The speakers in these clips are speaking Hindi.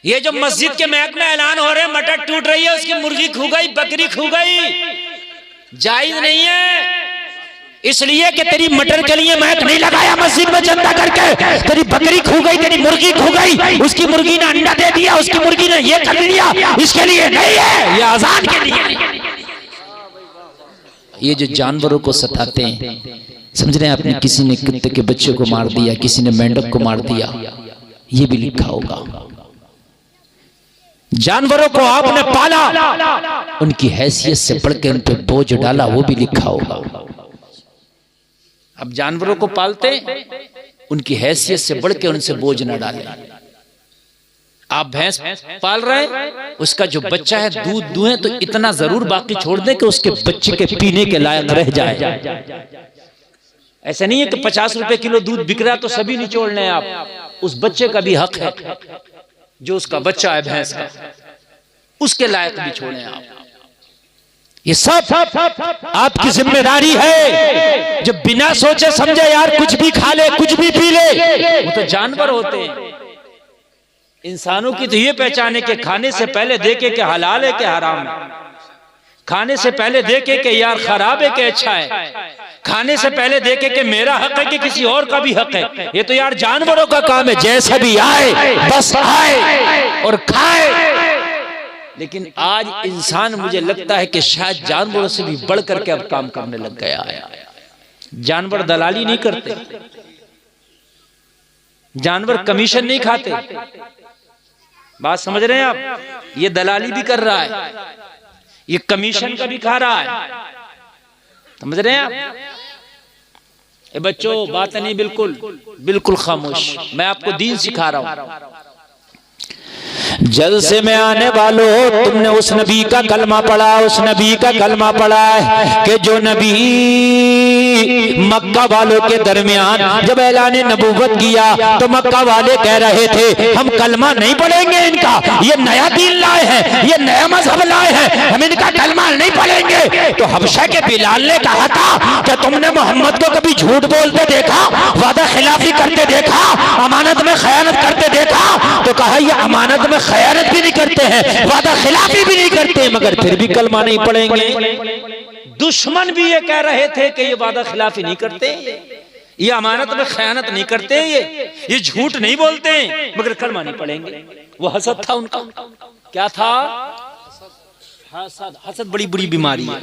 ये जो मस्जिद के महक में ऐलान हो रहे हैं मटर टूट रही है, उसकी मुर्गी खो गई, बकरी खो गई, जायज नहीं है। इसलिए कि तेरी मटर के लिए महक नहीं लगाया मस्जिद में चंदा करके, तेरी बकरी खो गई, तेरी मुर्गी खो गई, उसकी मुर्गी ने अंडा दे दिया, उसकी मुर्गी ने ये कर दिया, इसके लिए नहीं है, ये आजान के लिए। ये जो जानवरों को सताते हैं, समझ रहे हैं आपने, किसी ने कुत्ते के बच्चे को मार दिया, किसी ने मेंढक को मार दिया, ये भी लिखा होगा। जानवरों को आपने पाला, उनकी हैसियत से बढ़ के उन पे बोझ डाला, वो भी लिखा होगा। अब जानवरों को पालते, उनकी हैसियत से बढ़ के उनसे बोझ न डालें। आप भैंस पाल रहे हैं, उसका जो बच्चा है दूध दुहें तो इतना जरूर बाकी छोड़ दें कि उसके बच्चे के पीने के लायक रह जाए। ऐसा नहीं है कि 50 रुपए किलो दूध बिक रहा तो सभी निचोड़ लें आप। उस बच्चे का भी हक है, जो उसका बच्चा है भैंस का, उसके लायक भी छोड़ें आप। ये सब आपकी जिम्मेदारी है। जो बिना सोचे समझे यार कुछ भी खा ले, कुछ भी पी ले, वो तो जानवर होते हैं। इंसानों की तो ये पहचाने के खाने से पहले देखे कि हलाल है कि हराम है, खाने से पहले देखे कि यार खराब है कि अच्छा है, खाने से पहले देखे कि मेरा हक है कि किसी और का भी हक है। ये तो यार जानवरों का काम है, जैसा भी आए बस आए और खाए। लेकिन आज इंसान मुझे लगता है कि शायद जानवरों से भी बढ़ करके अब काम करने लग गया है। जानवर दलाली नहीं करते, जानवर कमीशन नहीं खाते। बात समझ रहे हैं आप? ये दलाली भी कर रहा है, ये कमीशन का भी खा रहा है। समझ रहे हैं आप? ए बच्चों, बात नहीं, बिल्कुल बिल्कुल खामोश। मैं आपको दीन सिखा रहा हूं। जलसे में आने वालों, तुमने उस नबी का कलमा पढ़ा, उस नबी का कलमा पढ़ा है कि जो नबी मक्का वालों के दरमियान जब ऐलान नबूवत किया तो मक्का वाले कह रहे थे हम कलमा नहीं पढ़ेंगे, इनका ये नया दीन लाए हैं, ये नया मजहब लाए हैं, हम इनका कलमा नहीं पढ़ेंगे। तो हबशा के बिलाल ने कहा था कि तुमने मोहम्मद को कभी झूठ बोलते देखा, वादा खिलाफी करते देखा, अमानत में खयानत करते देखा? तो कहा ये अमानत में खयानत भी नहीं करते हैं, वादा खिलाफी भी नहीं करते, मगर फिर भी कलमा नहीं पढ़ेंगे। दुश्मन भी ये कह रहे थे कि ये वादा खिलाफी नहीं करते, ये अमानत में खयानत नहीं करते, ये झूठ नहीं बोलते, मगर कलमा नहीं पढ़ेंगे। वो हसद था उनका। क्या था? हसद। हसद बड़ी बुरी बीमारी है,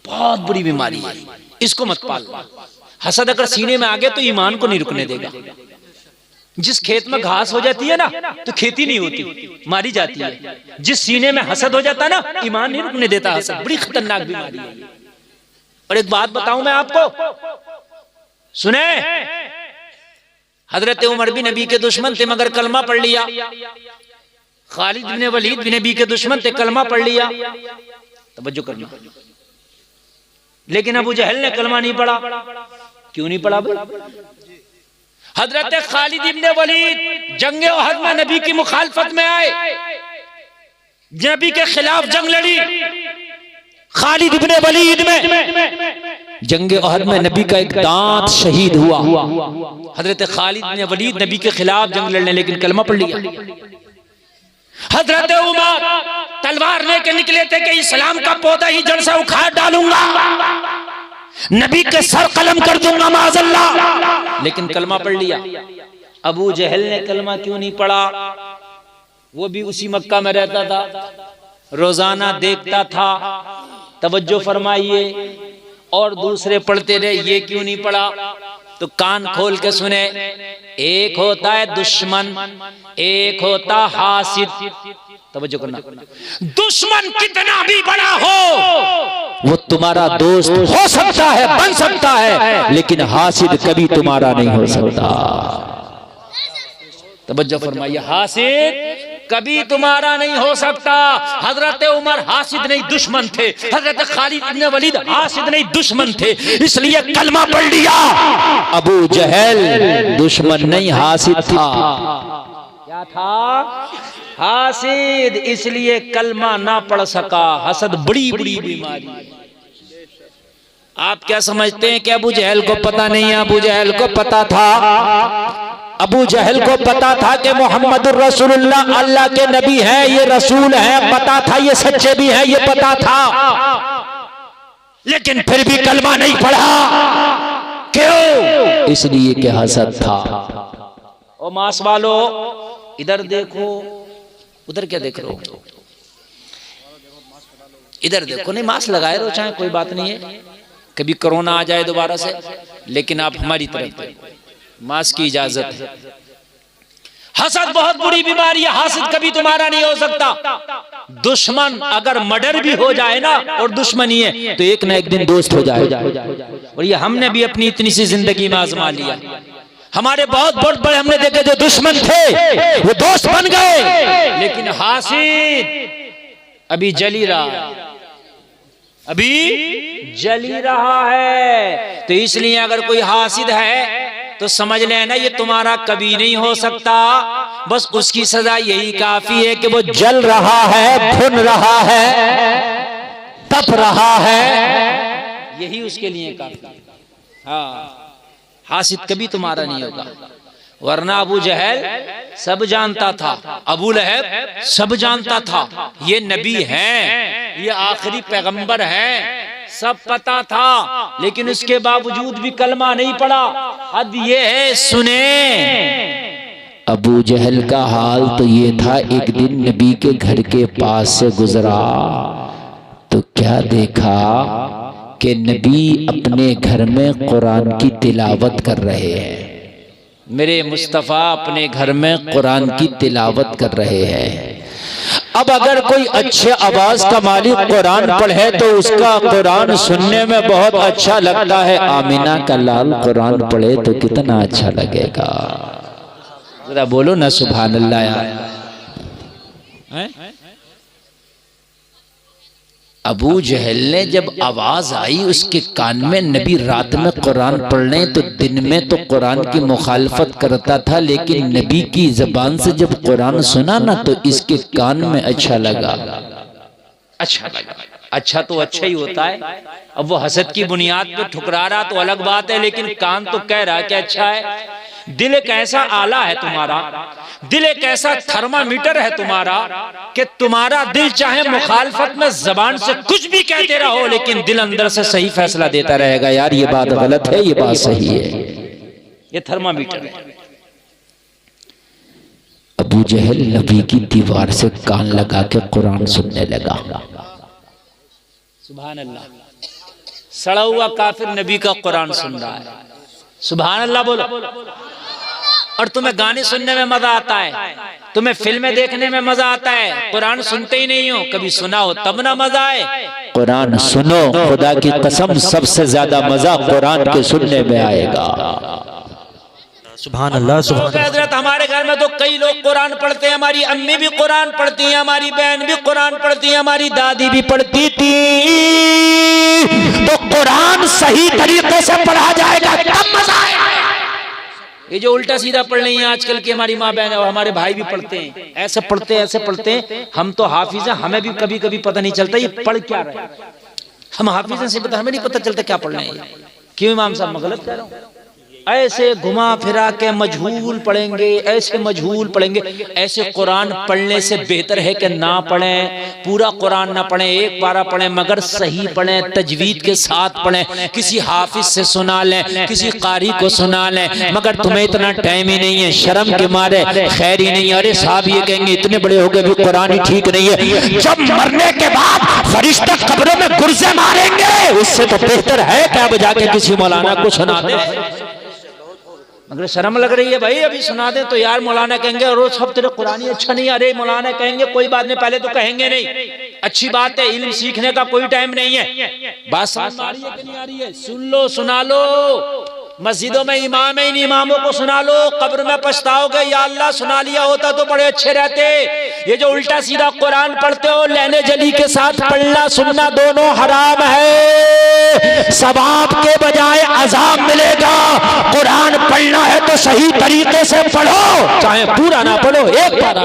बहुत बुरी बीमारी है, इसको मत पालो। हसद अगर सीने में आ गया तो ईमान को नहीं रुकने देगा। जिस खेत में घास हो जाती है ना तो खेती नहीं होती, मारी जाती है। जिस सीने में हसद हो जाता है ना, ईमान नहीं रुकने देता। हसद बड़ी खतरनाक बीमारी है। और एक बात बताऊं मैं आपको, सुने, हजरत उमर भी नबी के दुश्मन थे मगर कलमा पढ़ लिया। खालिद बिन वलीद भी नबी के दुश्मन थे, कलमा पढ़ लिया। तवज्जो करना। लेकिन अबू जहल ने कलमा नहीं पढ़ा। क्यों नहीं पढ़ा भाई? हजरत खालिद इब्न वलीद जंगे ओहद में नबी की मुखालफत में आए, नबी के खिलाफ जंग लड़ी। खालिद इब्न वलीद में जंगे ओहद में नबी का एक दांत शहीद हुआ। हजरत खालिद इब्न वलीद नबी के खिलाफ जंग लड़ने, लेकिन कलमा पढ़ लिया। हजरत उमर तलवार लेके निकले थे कि इस्लाम का पौधा ही जड़ से उखाड़ डालूंगा, नबी के सर कलम कर दूंगा माज़अल्लाह, लेकिन कलमा पढ़ लिया। अबू जहल ने कलमा क्यों नहीं पढ़ा? वो भी उसी मक्का में रहता था, रोजाना देखता था। तवज्जो फरमाइए। और दूसरे पढ़ते रहे, ये क्यों नहीं पढ़ा? तो कान खोल के सुने। एक होता है दुश्मन, एक होता हासिद। तवज्जो करना। दुश्मन कितना भी बड़ा हो वो तुम्हारा दोस्त हो सकता है, बन सकता है, लेकिन हासिद कभी तुम्हारा नहीं हो सकता। तवज्जो फरमाइए, हासिद कभी तुम्हारा नहीं हो सकता। हजरत उमर हासिद नहीं दुश्मन थे, हजरत खालिद इब्न वलीद हासिद नहीं दुश्मन थे, इसलिए कलमा पढ़ लिया। अबू जहल दुश्मन नहीं हासिद था। क्या था? हासिद, इसलिए कलमा ना पढ़ सका। हसद बड़ी बड़ी बीमारी। आप क्या समझते हैं कि अबू जहल को पता नहीं है? अबू जहल को पता था। अबू जहल को पता था कि मोहम्मद रसूलुल्लाह अल्लाह के नबी हैं, ये रसूल हैं, पता था ये सच्चे भी हैं, ये पता था, लेकिन फिर भी कलमा नहीं पढ़ा। क्यों? इसलिए कि हसद था। ओ मांस वालो, इधर देखो, उधर क्या देख रहे हो? इधर देखो। नहीं, मास्क लगाए रहो चाहे, कोई बात नहीं है, कभी कोरोना आ जाए दोबारा से, लेकिन आप हमारी तरफ मास्क की इजाजत है। हसद बहुत बुरी बीमारी है, हासिद कभी तुम्हारा नहीं हो सकता। दुश्मन अगर मर्डर भी हो जाए ना और दुश्मनी है तो एक ना एक दिन दोस्त हो जाए। और ये हमने भी अपनी इतनी सी जिंदगी में आजमा लिया। हमारे बहुत बड़े हमने देखे जो दुश्मन थे वो दोस्त बन गए, लेकिन हासिद अभी जली रहा है, अभी जली रहा है। तो इसलिए अगर कोई हासिद है तो समझ लेना ये तुम्हारा कभी नहीं हो सकता। बस उसकी सजा यही काफी है कि वो जल रहा है, भुन रहा है, तप रहा है, यही उसके लिए काफी। हाँ, हासिद कभी तुम्हारा नहीं होगा। वरना अबू जहल सब जानता था, अबू लहब सब जानता था ये नबी हैं, ये आखिरी पैगंबर हैं, सब पता था, लेकिन उसके बावजूद भी कलमा नहीं पड़ा। अब ये है, सुने अबू जहल का हाल तो ये था, एक दिन नबी के घर के पास से गुजरा तो क्या देखा कि नबी अपने घर में कुरान की तिलावत कर रहे हैं। मेरे मुस्तफ़ा अपने घर में कुरान की तिलावत कर रहे हैं। अब अगर कोई अच्छे आवाज का मालिक कुरान पढ़े तो उसका कुरान सुनने में बहुत अच्छा लगता है। आमिना का लाल कुरान पढ़े तो कितना अच्छा लगेगा, जरा बोलो ना सुभान अल्लाह यार। अबू जहल ने जब आवाज आई उसके कान में, नबी रात में कुरान पढ़ने तो दिन में तो कुरान की मुखालफत करता था, लेकिन नबी की जबान से जब कुरान सुना ना तो इसके कान में अच्छा लगा, अच्छा लगा। अच्छा तो अच्छा ही होता है। अब वो हसद की बुनियाद पे ठुकरा रहा तो अलग बात है, लेकिन कान तो कह रहा कि अच्छा है। दिल एक ऐसा आला है तुम्हारा, दिल एक ऐसा थर्मामीटर है तुम्हारा कि तुम्हारा दिल चाहे मुखालफत में जबान से कुछ भी कहते रहो, लेकिन दिल अंदर से सही फैसला देता रहेगा, यार ये बात गलत है, ये बात सही है। ये थर्मामीटर है। अबू जहल नबी की दीवार से कान लगा के कुरान सुनने लगा। सुभान अल्लाह। सड़ा हुआ काफिर नबी का कुरान सुन रहा है। सुभान अल्लाह बोलो। और तुम्हें गाने सुनने में मजा आता है, तुम्हें फिल्में देखने में मजा आता है, कुरान सुनते ही नहीं हो, कभी सुना हो तब ना मजा आए। कुरान सुनो, खुदा की कसम सबसे ज्यादा मजा कुरान के सुनने में आएगा। सुभान अल्लाह। हजरत हमारे घर में तो कई लोग कुरान पढ़ते हैं, हमारी अम्मी भी कुरान पढ़ती हैं, हमारी बहन भी कुरान पढ़ती है, हमारी दादी भी पढ़ती थी। तो कुरान सही तरीके से पढ़ा जाएगा तब मजा आएगा। ये जो उल्टा सीधा पढ़ रही है आजकल की हमारी माँ बहन और हमारे भाई भी पढ़ते हैं, ऐसे पढ़ते हैं, ऐसे पढ़ते हैं। हम तो हाफिज हैं, हमें भी कभी कभी पता नहीं चलता ये पढ़ क्या रहे हैं। हम हाफिज से पता, हमें नहीं पता चलता क्या पढ़ रहे हैं। क्यों इमाम साहब मैं गलत कह रहा हूँ? ऐसे घुमा फिरा के मजहूल पढ़ेंगे, ऐसे मजहूल पढ़ेंगे। ऐसे कुरान पढ़ने से बेहतर है कि ना पढ़ें, पूरा कुरान ना पढ़ें, एक पारा पढ़ें, मगर सही पढ़ें, तजवीद के साथ पढ़ें। किसी हाफिज से सुना लें, किसी कारी को सुना लें, मगर तुम्हें इतना टाइम ही नहीं है, शर्म के मारे खैर ही नहीं। अरे साहब ये कहेंगे इतने बड़े हो गए भी कुरान ही ठीक नहीं है। जब मरने के बाद फरिश्ता कब्रों में गुर्जे मारेंगे, उससे तो बेहतर है कि अब जाके किसी मौलाना को सुना दे। मगर शर्म लग रही है भाई, अभी सुना दे तो यार मौलाना कहेंगे रोज सब तेरे कुरानी अच्छा नहीं। अरे मौलाना कहेंगे कोई बात नहीं, पहले तो कहेंगे नहीं, अच्छी बात है, इल्म सीखने का कोई टाइम नहीं है। बात समझ आ रही है कि नहीं आ रही है? सुन लो, सुना लो। मस्जिदों में इमाम है, इन इमामों को सुना लो, कब्र में पछताओगे, या अल्लाह सुना लिया होता तो बड़े अच्छे रहते। ये जो उल्टा सीधा कुरान पढ़ते हो, लहने जली के साथ पढ़ना सुनना दोनों हराम है। सवाब के बजाय अजाब मिलेगा। कुरान पढ़ना है तो सही तरीके से पढ़ो, चाहे पूरा ना पढ़ो, एक बार।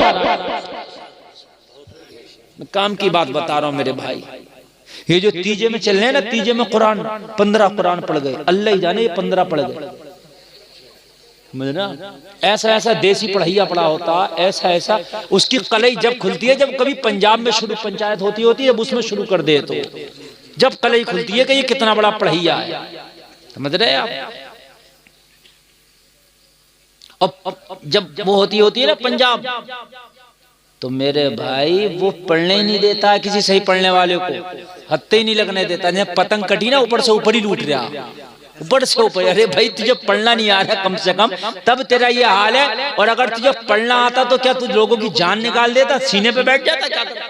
मैं काम की बात बता रहा हूं मेरे भाई। ये जो तीजे में चल रहे हैं ना, तीजे में कुरान 15 कुरान पढ़ गए, अल्लाह ही जाने ये 15 पढ़ गए। समझ ना, ऐसा ऐसा देसी पढ़ैया पड़ा होता, ऐसा ऐसा उसकी कलई जब खुलती है, जब कभी पंजाब में शुरू पंचायत होती है जब उसमें शुरू कर दे तो जब कलई खुलती है कि ये कितना बड़ा पढ़ैया है, समझ रहे आप। अब जब वो होती है ना पंजाब, तो मेरे भाई वो पढ़ने ही नहीं देता है किसी सही पढ़ने वाले को, हत्ते ही नहीं लगने देता। जब पतंग कटी ना ऊपर से ऊपर ही लूट रहा, ऊपर से ऊपर। अरे भाई तुझे पढ़ना नहीं आ रहा कम से कम, तब तेरा ये हाल है। और अगर तुझे पढ़ना आता तो क्या तू लोगों की जान निकाल देता, सीने पे बैठ जाता, क्या करता?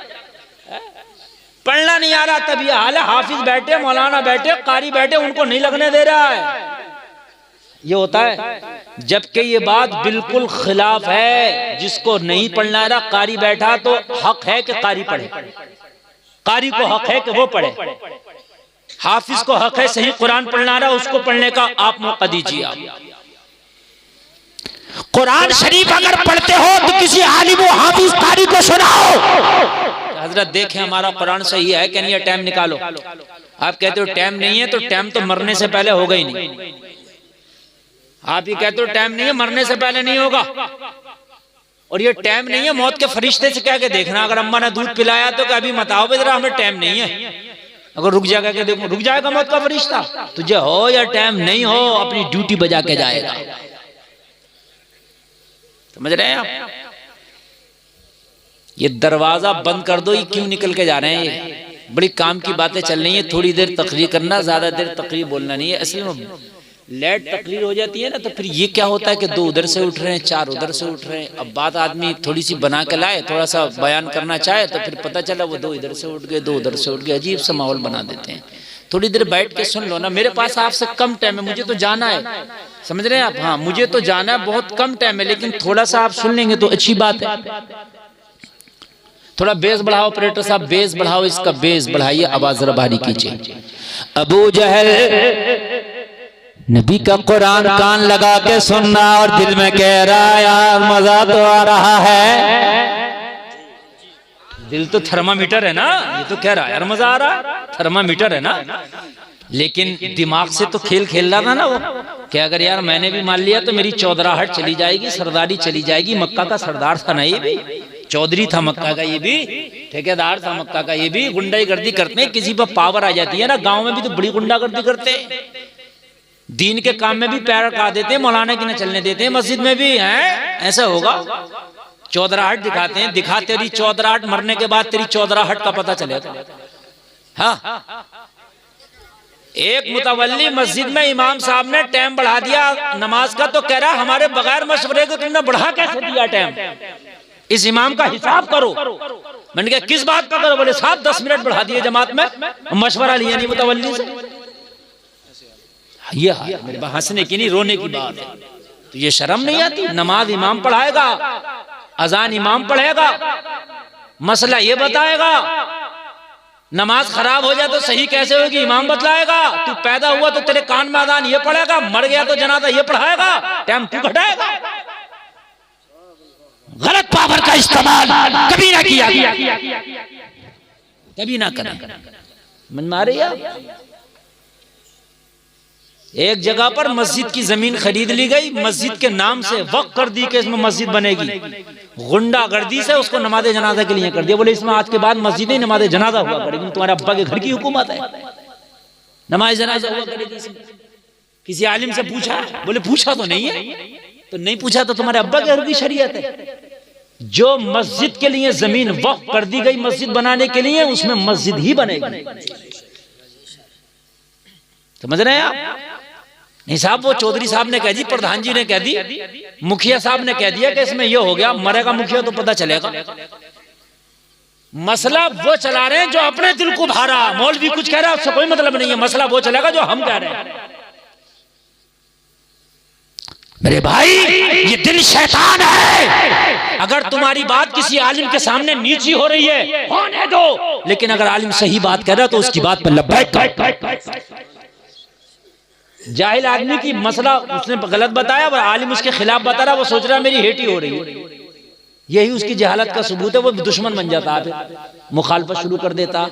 पढ़ना नहीं आ रहा तब ये हाल है। हाफिज बैठे, मौलाना बैठे, कारी बैठे, उनको नहीं लगने दे रहा है। ये होता है, जबकि ये बात बिल्कुल खिलाफ है। जिसको नहीं पढ़ना आ रहा, कारी बैठा तो हक है कि कारी पढ़े, कारी को हक है कि वो पढ़े। हाफिज को हक है सही कुरान पढ़ना रहा, उसको पढ़ने का आप मौका दीजिए। आप कुरान शरीफ अगर पढ़ते हो तो किसी आलिम व हाफिज कारी को सुनाओ। हजरत देखें हमारा कुरान सही है कि नहीं, टाइम निकालो। आप कहते हो टाइम नहीं है, तो टाइम तो मरने से पहले होगा ही नहीं। आप ये कहते हो टाइम नहीं है, मरने से पहले नहीं होगा। और ये टाइम नहीं है, मौत के फरिश्ते से कह के देखना। अगर अम्मा ने दूध पिलाया तो अभी मत आओ जरा, हमें टाइम नहीं है। अगर रुक जाएगा क्या, देखो रुक जाएगा मौत का फरिश्ता। तुझे हो या टाइम नहीं हो, अपनी ड्यूटी बजा के जाएगा। समझ रहे हैं आप? ये दरवाजा बंद कर दो, ये क्यों निकल के जा रहे हैं? ये बड़ी काम की बातें चल रही है। थोड़ी देर तकरीर करना, ज्यादा देर तकरीर बोलना नहीं है। असल में लेट तकरीर हो जाती है ना, तो फिर ये क्या होता है कि 2 उधर से उठ रहे हैं, 4 उधर से उठ रहे हैं। अब बात आदमी थोड़ी सी बना के लाए, थोड़ा सा बयान करना चाहे, तो फिर पता चला वो 2 इधर से उठ गए, 2 उधर से उठ गए। अजीब सा माहौल बना देते हैं। थोड़ी देर बैठ के सुन लो ना। मेरे पास आपसे कम टाइम है, मुझे तो जाना है, समझ रहे हैं आप? हाँ, मुझे तो जाना है, बहुत कम टाइम है, लेकिन थोड़ा सा आप सुन लेंगे तो अच्छी बात है। थोड़ा बेस बढ़ाओ ऑपरेटर साहब, बेस बढ़ाओ, इसका बेस बढ़ाइए, आवाज जरा भारी कीजिए। अबू जहल नबी का कुरान कान लगा के सुनना और दिल में कह रहा है यार मजा तो आ रहा है। दिल तो थर्मामीटर है ना, ये तो कह रहा है यार मजा आ रहा है, थर्मामीटर है ना। लेकिन दिमाग से तो खेल खेल रहा था ना वो, कि अगर यार मैंने भी मान लिया तो मेरी चौधराहट चली जाएगी, सरदारी चली जाएगी। मक्का का सरदार था ना ये भी, चौधरी था मक्का का ये भी, ठेकेदार था मक्का का ये भी। गुंडागर्दी करते हैं, किसी पर पावर आ जाती है ना, गांव में भी तो बड़ी गुंडागर्दी करते हैं। दीन के काम में भी पैर रखा देते हैं, मौलाना की न चलने देते हैं, मस्जिद में भी हैं। ऐसा होगा, चौधराहट दिखाते हैं। दिखा तेरी चौधराहट, मरने के बाद तेरी चौधराहट का पता चलेगा। हाँ, एक मुतवल्ली मस्जिद में इमाम साहब ने टाइम बढ़ा दिया नमाज का, तो कह रहा हमारे बगैर मशवरे के तुमने बढ़ा कैसे दिया टाइम? इस इमाम का हिसाब करो। मैंने कहा किस बात का करो? बोले साहब 10 मिनट बढ़ा दिए जमात में, मशवरा लिया नहीं मुतवल्ली से। ये हंसने की नहीं, रोने की बात है। तो ये शर्म नहीं आती? नमाज इमाम पढ़ाएगा, अजान इमाम पढ़ेगा, मसला ये बताएगा। नमाज खराब हो जाए तो सही कैसे होगी, इमाम बतलाएगा। तू पैदा हुआ तो तेरे कान में अजान ये पढ़ेगा, मर गया तो जनाजा ये पढ़ाएगा, टाइम तू घटाएगा। गलत पावर का इस्तेमाल कभी ना किया, कभी ना करना। मन मारे यार। एक जगह पर मस्जिद की जमीन खरीद ली गई, मस्जिद के नाम से वक्फ कर दी कि इसमें मस्जिद बनेगी। गुंडागर्दी से उसको नमाज जनाजा के लिए कर दिया। बोले इसमें आज के बाद मस्जिद ही नमाज जनाजा हुआ करेगी, तुम्हारे अब्बा के घर की हुकूमत है, नमाज जनाजा हुआ करेगी। किसी आलिम से पूछा? बोले पूछा तो नहीं है। तो नहीं पूछा तो तुम्हारे अब्बा के घर की शरीयत है। जो मस्जिद के लिए जमीन वक्फ कर दी गई मस्जिद बनाने के लिए, उसमें मस्जिद ही बनेगी। समझ रहे हैं आप? नहीं साहब, वो चौधरी साहब ने कह दी, प्रधान जी ने कह दी, मुखिया साहब ने कह दिया कि इसमें ये हो गया, मरेगा मुखिया तो पता चलेगा। मसला वो चला रहे हैं जो अपने दिल को भारा। मौलवी कुछ कह रहा है उससे कोई मतलब नहीं है, मसला वो चलेगा जो हम कह रहे हैं। मेरे भाई, ये दिल शैतान है। अगर तुम्हारी बात किसी आलिम के सामने नीची हो रही है, होने दो। लेकिन अगर आलिम सही बात कह रहा है तो उसकी बात पर लब्बैक। जाहिल आदमी की मसला उसने गलत बताया, वो आलिम उसके खिलाफ बता रहा, वो सोच रहा मेरी हेटी हो रही है। यही उसकी जहालत का सबूत है। वो दुश्मन बन जाता है, मुखालफत शुरू कर देता।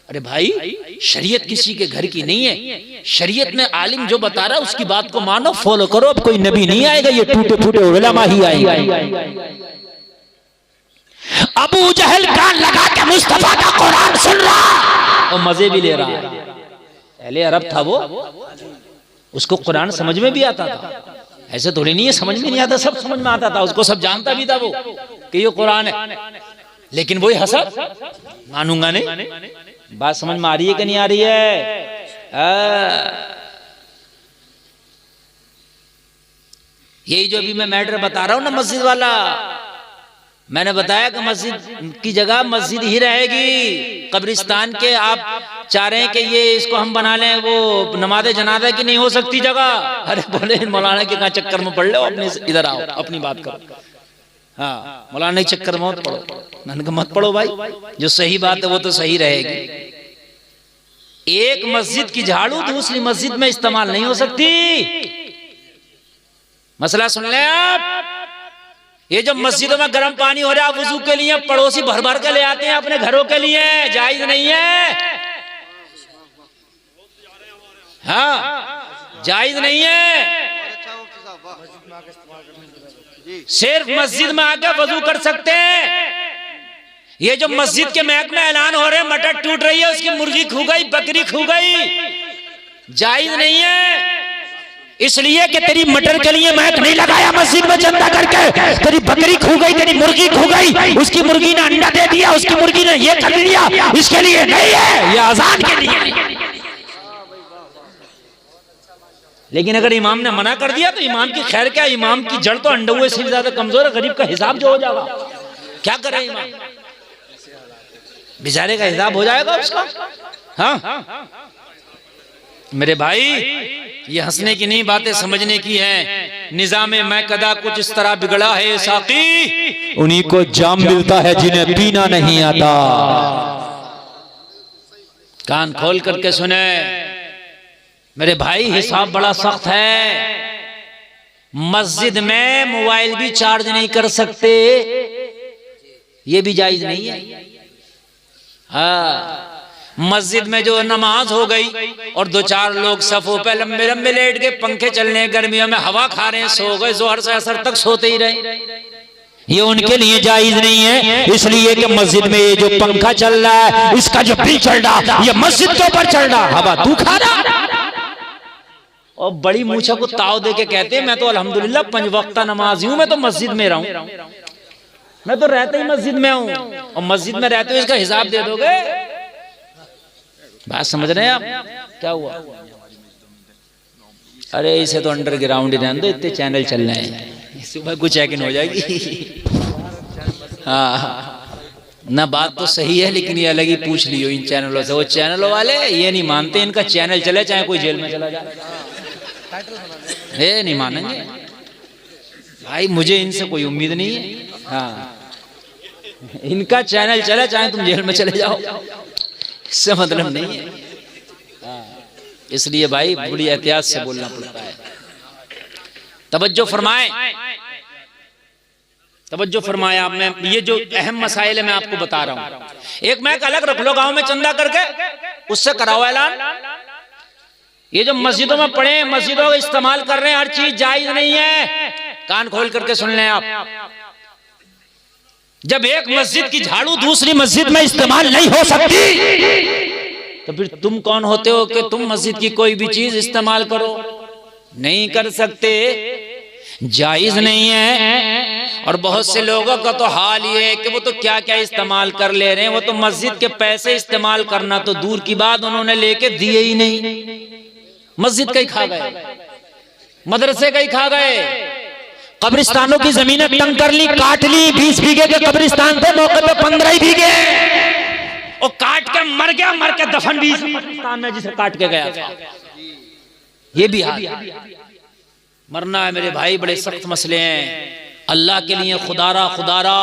अरे भाई, शरीयत किसी के घर की नहीं है। शरीयत में आलिम जो बता रहा है उसकी बात को मानो, फॉलो करो। अब कोई नबी नहीं आएगा, ये टूटे फूटे उलमा ही आएंगे। अबू जहल कान लगा के मुस्तफा का कुरान सुन रहा और मजे भी ले रहा है। पहले अरब था वो, उसको कुरान समझ में भी आता था। ऐसे थोड़ी नहीं है समझ में नहीं आता, सब समझ में आता था उसको, सब जानता भी था वो कि ये कुरान है। लेकिन वही हसद, मानूंगा नहीं। बात समझ में आ रही है कि नहीं आ रही है? यही जो अभी मैं मैटर बता रहा हूं ना, मस्जिद वाला, मैंने बताया कि मस्जिद की जगह मस्जिद ही रहेगी। कब्रिस्तान के आप चाह रहे हैं कि ये इसको हम बना लें वो नमाज़े जनाजा की नहीं हो सकती जगह। अरे बोले मौलाना के कहाँ चक्कर में पड़ लो, अपने इधर आओ, अपनी बात करो। हाँ, मौलाना के चक्कर में मत पड़ो। मैंने कहा मत पड़ो भाई, जो सही बात है वो तो सही रहेगी। एक मस्जिद की झाड़ू दूसरी मस्जिद में इस्तेमाल नहीं हो सकती। मसला सुन ले आप। ये जब मस्जिदों में गर्म पानी हो रहा है वुजू के लिए, पड़ोसी भर भर के ले आते हैं अपने घरों के लिए, जायज नहीं है। हाँ, जायज नहीं है। सिर्फ मस्जिद में आकर वजू कर सकते हैं। ये जो मस्जिद के महक में ऐलान हो रहे हैं मटर टूट रही है, उसकी मुर्गी खू गई, बकरी खू गई, जायज नहीं है। इसलिए कि तेरी मटर के लिए महक नहीं लगाया मस्जिद में चंदा करके, तेरी बकरी खू गई, तेरी मुर्गी खू गई, उसकी मुर्गी ने अंडा दे दिया, उसकी मुर्गी ने ये कर लिया, इसके लिए नहीं है, ये आजान के लिए। लेकिन अगर इमाम ने मना कर दिया तो इमाम की खैर क्या, इमाम की जड़ तो अंडे हुए से भी ज्यादा कमजोर है। गरीब का हिसाब जो हो जाएगा, क्या करे इमाम, बेचारे का हिसाब हो जाएगा उसका। हाँ मेरे भाई, ये हंसने की नहीं, बातें समझने की हैं। निजामे मैं कदा कुछ इस तरह बिगड़ा है साकी, उन्हीं को जाम मिलता है जिन्हें पीना नहीं आता। कान खोल करके सुने मेरे भाई, हिसाब बड़ा सख्त है। मस्जिद में मोबाइल भी चार्ज नहीं कर सकते, ये भी जायज नहीं है। हाँ, मस्जिद में जो नमाज हो गई और दो चार लोग सफों पे लंबे लंबे लेट के, पंखे चलने, गर्मियों में हवा खा रहे हैं, सो गए, जोहर से असर तक सोते ही रहे, ये उनके लिए जायज नहीं है। इसलिए कि मस्जिद में ये जो पंखा चल रहा है, इसका जो बिल चल रहा, ये मस्जिद के ऊपर चल रहा, हवा तू खा रहा। और बड़ी मूछा को ताव दे के कहते हैं मैं तो अल्हम्दुलिल्लाह 5 वक्ता नमाजी हूं, मैं तो मस्जिद में रहूं, मैं तो रहते ही मस्जिद में हूं। और मस्जिद में रहते हुए इसका हिसाब दे दोगे? बात समझ रहे हैं आप? क्या हुआ? अरे इसे तो अंडरग्राउंड ही रहने दो, इतने चैनल चल रहे हैं, सुबह कुछ चेक-इन हो जाएगी। हाँ ना, बात तो सही है, लेकिन ये अलग ही पूछ लियो इन चैनलों से। वो चैनलों वाले ये नहीं मानते इनका चैनल चले चाहे कोई जेल में चला जाए, ये नहीं मानेंगे भाई। मुझे इनसे कोई उम्मीद नहीं है। हाँ, इनका चैनल चले चाहे तुम जेल में चले जाओ, इससे मतलब नहीं है। इसलिए भाई बड़ी एहतियात से बोलना पड़ता है। तवज्जो फरमाएं, तवज्जो फरमाएं आप। मैं ये जो अहम मसाइल है मैं आपको बता रहा हूं। एक मैक अलग रख लो गांव में चंदा करके, उससे कराओ ऐलान। ये जो मस्जिदों में पड़े, मस्जिदों का इस्तेमाल कर रहे हैं, हर चीज जायज नहीं है। कान खोल करके सुन लें आप। जब एक मस्जिद की झाड़ू दूसरी मस्जिद में इस्तेमाल नहीं हो सकती, तो फिर तुम कौन होते हो कि तुम मस्जिद की कोई भी चीज इस्तेमाल करो? नहीं कर सकते, जायज नहीं है। और बहुत से लोगों का तो हाल ये है कि वो तो क्या क्या इस्तेमाल कर ले रहे हैं। वो तो मस्जिद के पैसे इस्तेमाल करना तो दूर की बात, उन्होंने लेके दिए ही नहीं, मस्जिद का ही खा गए, मदरसे का ही खा गए। कब्रिस्तानों की जमीनें तंग कर ली, काट ली। 20 बीघे के कब्रिस्तान थे, मौके पे 15 ही बीघे, और काट के मर गया, मर के दफन भी कब्रिस्तान में जिसे काट के गया था। ये भी हाल, मरना है मेरे भाई, बड़े सख्त मसले हैं। अल्लाह के लिए खुदारा खुदारा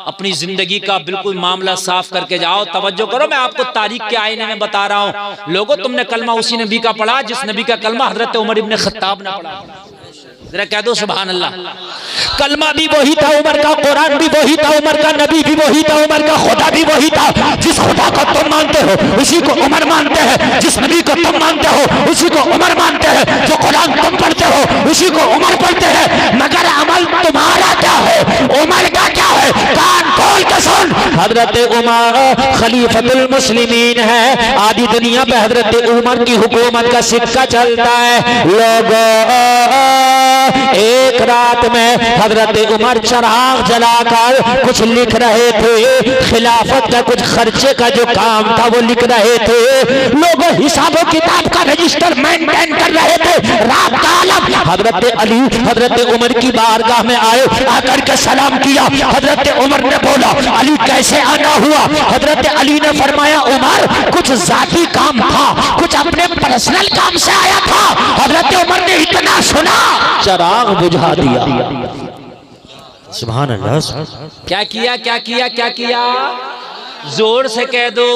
अपनी जिंदगी का बिल्कुल मामला साफ करके जाओ। तवज्जो करो, मैं आपको तारीख के आईने में बता रहा हूं। लोगों, तुमने कलमा उसी नबी का पढ़ा जिस नबी का कलमा हजरत उमर इब्ने खत्ताब ने पढ़ा। जरा कह दो सुभान अल्लाह। कलमा भी वही था उमर का, कुरान भी वही था उमर का, नबी भी वही था उमर का, खुदा भी वही था। जिस खुदा को तुम मानते हो उसी को उमर मानते हैं, जिस नबी को तुम मानते हो उसी को उमर मानते हैं, जो कुरान तुम पढ़ते हो उसी को उमर पढ़ते हैं। मगर अमल तुम्हारा क्या है, उमर का क्या है? कान खोल के सुन। हजरत उमर खलीफतुल मुस्लिमीन है। आधी दुनिया पे हजरत उमर की हुकूमत का सिक्का चलता है। लोगों, एक रात में हजरत उमर चिराग जलाकर कुछ लिख रहे थे। खिलाफत का कुछ खर्चे का जो काम था वो लिख रहे थे। लोग हिसाब किताब का रजिस्टर मेंटेन कर रहे थे। रात का आलम। हजरत अली हजरत उमर की बारगाह में आए, आकर के सलाम किया। हजरत उमर ने बोला, अली कैसे आना हुआ? हजरत अली ने फरमाया, उमर कुछ जाती काम था, कुछ अपने पर्सनल काम से आया था। हजरत उमर ने इतना सुना, चिराग बुझा दिया। सुभान अल्लाह। क्या किया क्या किया क्या किया? जोर से कह दो,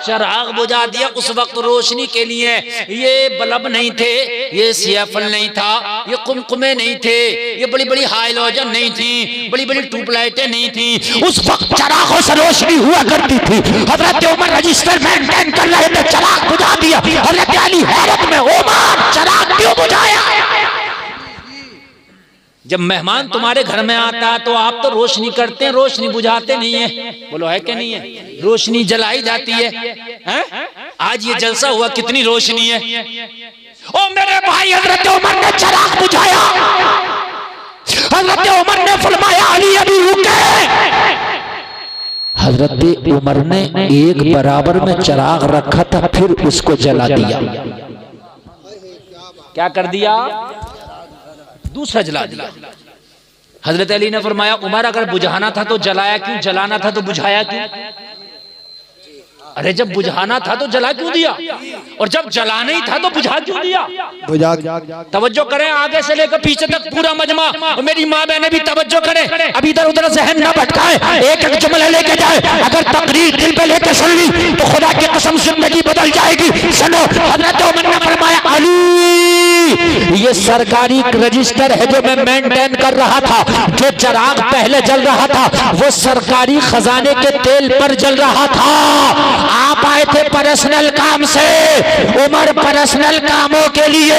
चिराग बुझा दिया। उस वक्त रोशनी के लिए ये बल्ब नहीं थे, ये सियाफल नहीं था, ये कुमकुमे नहीं थे, ये बड़ी बड़ी हाइलोजन नहीं थी, बड़ी बड़ी ट्यूबलाइटें नहीं थी। उस वक्त चिरागों से रोशनी हुआ करती थी। हजरत उमर रजिस्टर मेंटेन कर रहे थे, चिराग बुझा दिया। हजरत अली हैरत में, उमर चिराग क्यों बुझाया? जब मेहमान तुम्हारे घर में आता है तो आप तो रोशनी करते हैं, रोशनी बुझाते नहीं है। बोलो है कि नहीं है? रोशनी जलाई जाती है, हैं? आज ये जलसा हुआ, कितनी रोशनी है। ओ मेरे भाई, हजरत उमर ने चिराग बुझाया। हजरत उमर ने फरमाया, अली अभी रुके। हजरत उमर ने एक बराबर में चिराग रखा था, फिर उसको जला दिया। क्या कर दिया? दूसरा जला दिया। हजरत अली ने फरमाया, उमर अगर बुझाना था तो जलाया क्यों, जलाना था तो बुझाया क्यों? अरे जब बुझाना था तो जला क्यों दिया, और जब जलाना ही था तो बुझा क्यों दिया? तवज्जो करें, आगे से लेकर पीछे तक पूरा मजमा, और मेरी माँ बहनें भी तवज्जो करें। अब इधर उधर जहन ना भटकाए, एक एक जुमला लेके जाए। अगर तकरीर दिल पे लेके सुन ली तो खुदा की कसम जिंदगी बदल जाएगी। सुनो, हजरत उमर ने फरमाया, अली ये सरकारी रजिस्टर है जो मैं मेंटेन कर रहा था। जो चिराग पहले जल रहा था वो सरकारी खजाने के तेल पर जल रहा था। आप आए थे पर्सनल काम से, उमर पर्सनल कामों के लिए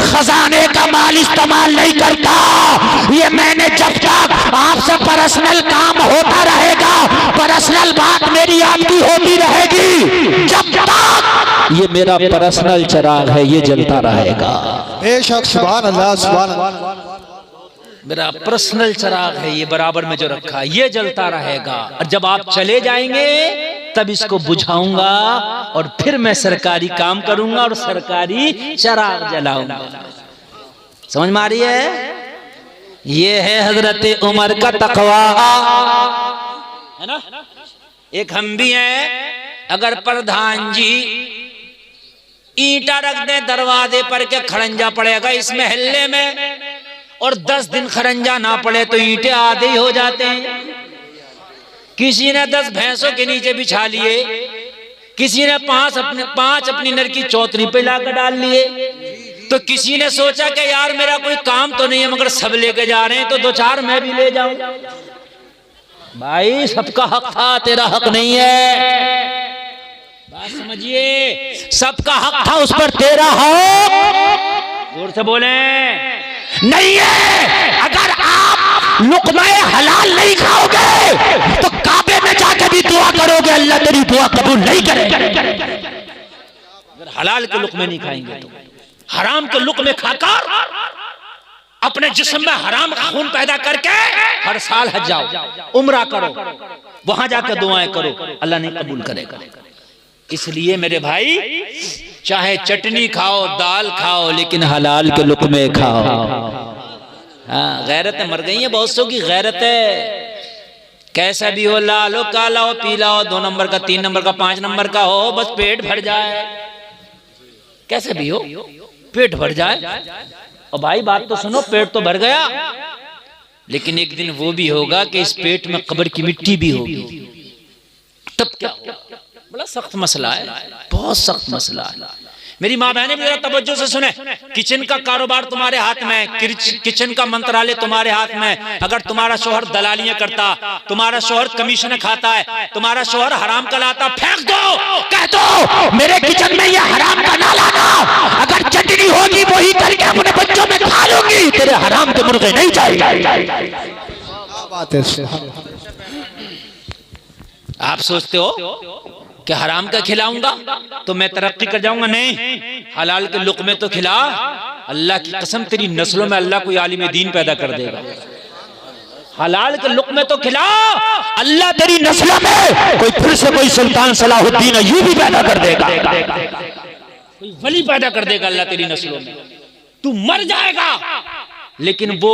खजाने का माल इस्तेमाल नहीं करता। ये मैंने जब तक आपसे पर्सनल काम होता रहेगा, पर्सनल बात मेरी आपकी होती रहेगी, जब तक ये मेरा पर्सनल चिराग है ये जलता रहेगा। बेशक, सुभान अल्लाह, सुभान अल्लाह। मेरा पर्सनल चिराग है ये, बराबर में जो रखा है ये जलता रहेगा। और जब आप चले जाएंगे तब इसको बुझाऊंगा और फिर मैं सरकारी काम करूंगा और सरकारी चिराग जलाऊंगा। समझ में आ रही है? ये है हजरत उमर का तकवा, है ना? एक हम भी हैं, अगर प्रधान जी ईंटा रख दे दरवाजे पर के खड़ंजा पड़ेगा इस महल्ले में, और 10 दिन खरंजा ना पड़े तो ईंटे आधे ही हो जाते हैं। किसी ने 10 भैंसों के नीचे बिछा लिए, किसी ने 5 अपनी नर की चौतरी पे लाकर डाल लिए, तो किसी ने सोचा कि यार मेरा कोई काम तो नहीं है मगर सब लेके जा रहे हैं तो 2-4 मैं भी ले जाऊं। भाई सबका हक था, तेरा हक नहीं है। बात समझिए, सबका हक था, उस पर तेरा हक जोर से बोले नहीं है। अगर आप लुक़्मा-ए हलाल नहीं खाओगे तो काबे में जाके भी दुआ करोगे, अल्लाह तेरी दुआ कबूल नहीं करेगा। अगर हलाल के लुक़्मे नहीं खाएंगे तो हराम के लुक़्मे खाकर अपने जिस्म में हराम का खून पैदा करके हर साल हज जाओ, उम्रा करो, वहां जाकर दुआएं करो, अल्लाह नहीं कबूल करेगा। इसलिए मेरे भाई, चाहे चटनी खाओ, दाल खाओ, लेकिन हलाल के लुक़्मे खाओ। हाँ, गैरतें मर गई हैं बहुत सौ की, गैरत है। कैसा भी हो, लाल हो, काला हो, पीला हो, 2 नंबर का, 3 नंबर का, 5 नंबर का हो, बस पेट भर जाए। कैसे भी हो, पेट भर जाए। और भाई बात तो सुनो, पेट तो भर गया, लेकिन एक दिन वो भी होगा कि इस पेट में कब्र की मिट्टी भी होगी। तब क्या होगा? बड़ा सख्त मसला है, बहुत सख्त मसला है। मेरी माँ बहनें भी जरा तवज्जो से सुने, किचन का कारोबार तुम्हारे हाथ में है, किचन का मंत्रालय तुम्हारे हाथ में है। अगर तुम्हारा शोहर दलालियां करता, तुम्हारा शोहर कमीशन खाता है, तुम्हारा शोहर हराम का लाता, फेंक दो, कह दो मेरे किचन में ये हराम का ना लाना, अगर चटनी होगी वही करके अपने बच्चों में खा लूंगी, तेरे हराम के मुर्गे नहीं चाहिए। बात है। आप सोचते हो कि हराम का खिलाऊंगा तो मैं तरक्की कर जाऊंगा? नहीं, हलाल के लुक़मे तो खिला। अल्लाह की कसम तेरी नस्लों में अल्लाह कोई आलिम दीन पैदा कर देगा। हलाल के लुक़मे तो खिला, अल्लाह तेरी नस्लों में कोई फिर से कोई सुल्तान सलाहुद्दीन अय्यूबी पैदा कर देगा, कोई वली पैदा कर देगा अल्लाह तेरी नस्लों में। तू मर जाएगा लेकिन वो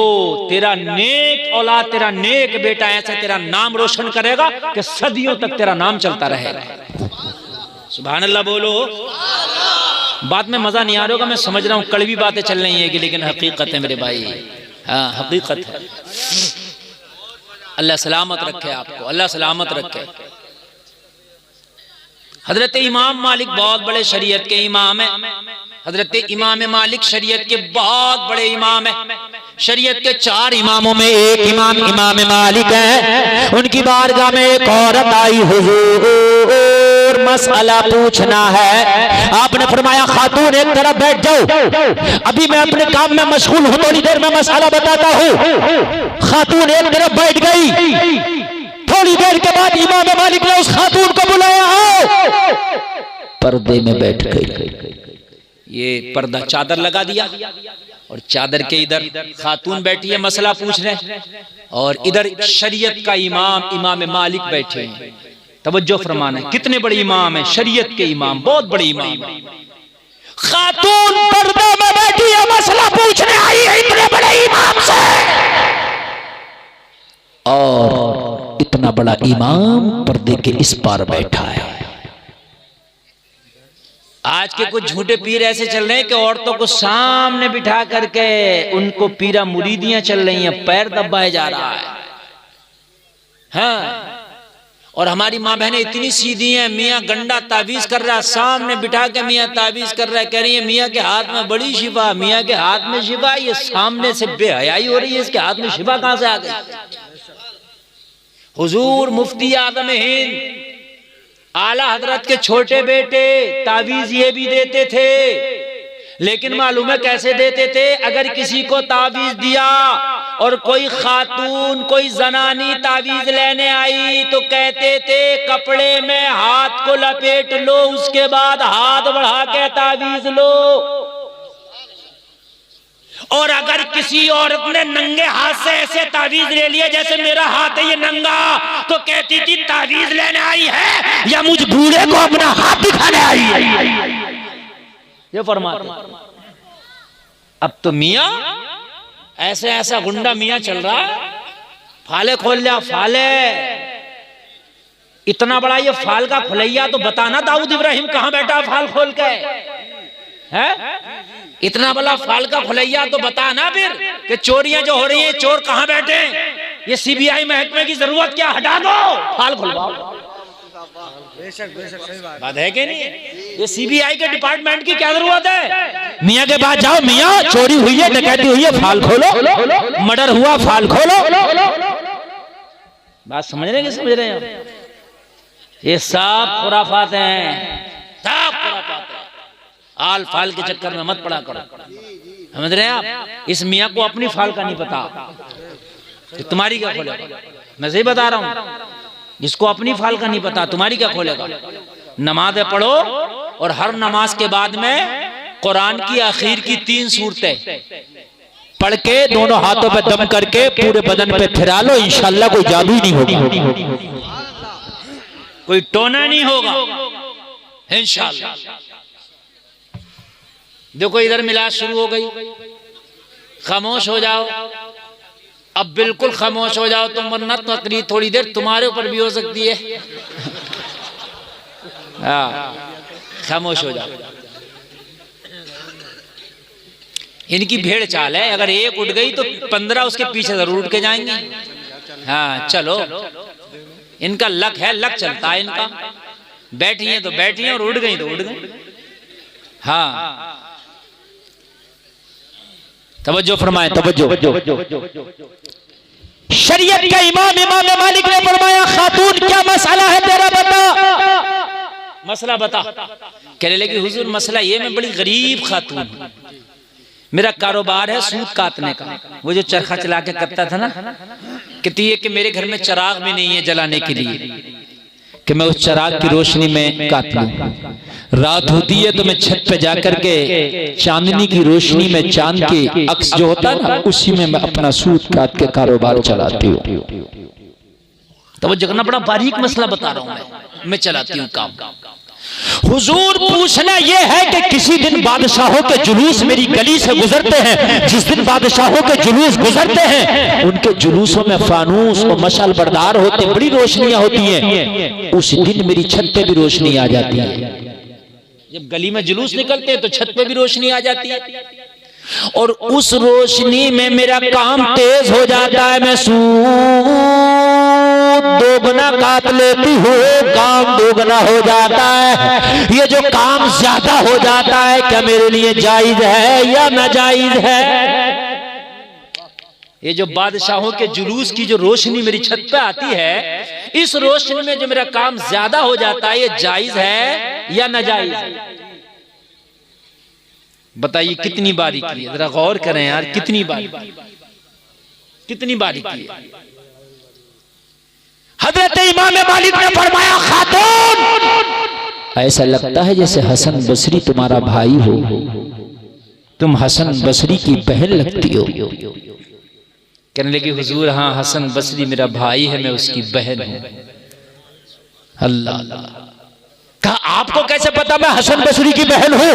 तेरा नेक औलाद, तेरा नेक बेटा ऐसा तेरा नाम रोशन करेगा कि सदियों तक तेरा नाम चलता रहेगा। सुभान अल्लाह बोलो। बात में मजा नहीं आ रहा होगा, मैं समझ रहा हूँ, कड़वी बातें चल रही है लेकिन हकीकत है मेरे भाई, हाँ हकीकत है। अल्लाह सलामत रखे आपको, अल्लाह सलामत रखे। हजरत इमाम मालिक बहुत बड़े शरीयत के इमाम है। हजरत इमाम मालिक शरीयत के बहुत बड़े इमाम है। शरीयत के 4 इमामों में एक इमाम इमाम मालिक है। उनकी बारगाह में एक औरत आई, हुजूर मसला पूछना है। आपने फरमाया खातून एक तरफ बैठ जाओ, अभी मैं अपने काम में मशगूल हूं, थोड़ी देर में मसला बताता हूं। खातून एक तरफ बैठ गई। थोड़ी देर के बाद इमाम मालिक ने उस खातून को बुलाया, आओ। पर्दे में बैठ गई। ये पर्दा चादर लगा दिया और चादर के इधर खातून बैठी है, मसला पूछ रहे, और इधर शरीयत का इमाम इमाम मालिक बैठे हैं। तवज्जो फरमाना, कितने बड़े इमाम हैं, शरीयत के इमाम, बहुत बड़े इमाम। खातून पर्दे में बैठी है, मसला पूछने आई है इतने बड़े इमाम से, और इतना बड़ा इमाम पर्दे के इस पार बैठा है। आज के कुछ झूठे पीर ऐसे चल रहे हैं कि औरतों को सामने बिठा करके उनको पीरा मुरीदियां चल रही हैं, पैर दबाए जा रहा है। हाँ, और हमारी माँ बहनें इतनी सीधी हैं, मियाँ गंडा तावीज कर रहा है, सामने बिठा के मियाँ तावीज कर रहा है, कह रही है मियाँ के हाथ में बड़ी शिफा, मियाँ के हाथ में शिफा। ये सामने से बेहयाई हो रही है, इसके हाथ में शिफा कहां से आ गई? हुजूर मुफ्ती आज़म हिंद आला हजरत के छोटे बेटे तावीज ये भी देते थे, लेकिन मालूम है कैसे देते थे? अगर किसी को तावीज दिया और कोई खातून कोई जनानी तावीज लेने आई तो कहते थे कपड़े में हाथ को लपेट लो, उसके बाद हाथ बढ़ा के तावीज लो। और अगर किसी औरत ने नंगे हाथ से ऐसे तावीज ले लिए जैसे मेरा हाथ है ये नंगा, तो कहती थी तावीज लेने आई है या मुझ बूढ़े को अपना हाथ दिखाने आई है। ये फरमाते। अब तो मियाँ ऐसे ऐसा गुंडा मियाँ चल रहा है, फाले खोल लिया, फाले इतना बड़ा ये फाल का खुलैया, तो बताना दाऊद इब्राहिम कहां बैठा फाल खोल के है? इतना बड़ा फाल का खुलैया, तो बता ना फिर कि चोरियां जो हो रही हैं चोर कहां बैठे? ये सीबीआई महकमे की जरूरत क्या, हटा दो, फाल खुलवाओ। बात है कि नहीं? ये सीबीआई के डिपार्टमेंट की क्या जरूरत है? मियाँ के पास जाओ, मियाँ चोरी हुई है, डकैती हुई है, फाल खोलो, मर्डर हुआ, फाल खोलो। बात समझ रहे हैं? समझ रहे हैं? ये सब खुराफात हैं, सब खुराफात है। आल फाल के चक्कर में मत पड़ा करो। समझ रहे हैं आप? इस मियाँ को अपनी फाल का नहीं पता, तो तुम्हारी क्या खोलेगा? मैं सही बता रहा हूँ, जिसको अपनी फाल का नहीं पता तुम्हारी क्या खोलेगा? नमाज़ें पढ़ो और हर नमाज के बाद में कुरान की आखिर की 3 सूरतें पढ़ के दोनों हाथों पे दम करके पूरे बदन पे फिरा लो, इंशाअल्लाह कोई जादू ही नहीं होगा, कोई टोना नहीं होगा इंशाअल्लाह। देखो इधर मिलाद शुरू हो गई, खामोश हो जाओ, अब बिल्कुल खामोश हो जाओ तुम, वरना तकरीर थोड़ी देर तुम्हारे ऊपर भी हो सकती है। हाँ, खामोश हो जाओ। इनकी भेड़ चाल है, अगर एक उठ गई तो 15 उसके पीछे जरूर उठ के जाएंगे। हाँ चलो, इनका लक है, लक चलता है इनका। बैठी हैं तो बैठी हैं और उठ गई तो उठ गई। हाँ, तवज्जो फरमाएं, तवज्जो। शरीयत का इमाम इमाम मालिक ने फरमाया, खातून क्या मसला है तेरा, बता, मसला बता। कहने लगी हुजूर मसला ये, मैं बड़ी गरीब खातून हूं, मेरा कारोबार है सूत काटने का। वो जो चरखा चला के करता था ना, कहती है कि मेरे घर में चिराग भी नहीं है जलाने के लिए कि मैं उस चिराग की रोशनी में काट लूं। रात होती है तो मैं छत पे जाकर के चांदनी की रोशनी में चांद के अक्स जो होता है ना, उसी में मैं अपना सूत काट के कारोबार चलाती हूँ। तो वो जगना बड़ा बारीक मसला बता रहा हूं, मैं चलाती हूँ काम। हुजूर पूछना यह है कि किसी दिन बादशाहों के जुलूस मेरी गली से गुजरते हैं, जिस दिन बादशाहों के जुलूस गुजरते हैं उनके जुलूसों में फानूस और मशाल बरदार होते, बड़ी रोशनियां होती हैं, उस दिन मेरी छत पे भी रोशनी आ जाती है। जब गली में जुलूस निकलते हैं तो छत पे भी रोशनी आ जाती है, और उस रोशनी में मेरा काम तेज हो जाता है, मैं दोगुना काट लेती हूँ, काम दोगुना हो जाता है। ये जो काम ज्यादा हो जाता है क्या मेरे लिए जायज है या नाजायज है? ये जो बादशाहों के जुलूस की जो रोशनी मेरी छत पे आती है, इस रोशनी में जो मेरा काम ज्यादा हो जाता है, ये जायज है या नाजायज? बताइए कितनी बारीकी है, जरा गौर करें यार, कितनी बारीकी, कितनी बारीकी है। हजरत इमाम मालिक ने फरमाया, खातून ऐसा लगता है जैसे हसन बसरी तुम्हारा भाई हो, तुम हसन बसरी की बहन लगती हो। कहने लगी हुजूर हाँ, हसन बसरी मेरा भाई है, मैं उसकी बहन हूं। अल्लाह, कहा आपको कैसे पता मैं हसन बसरी की बहन हूं?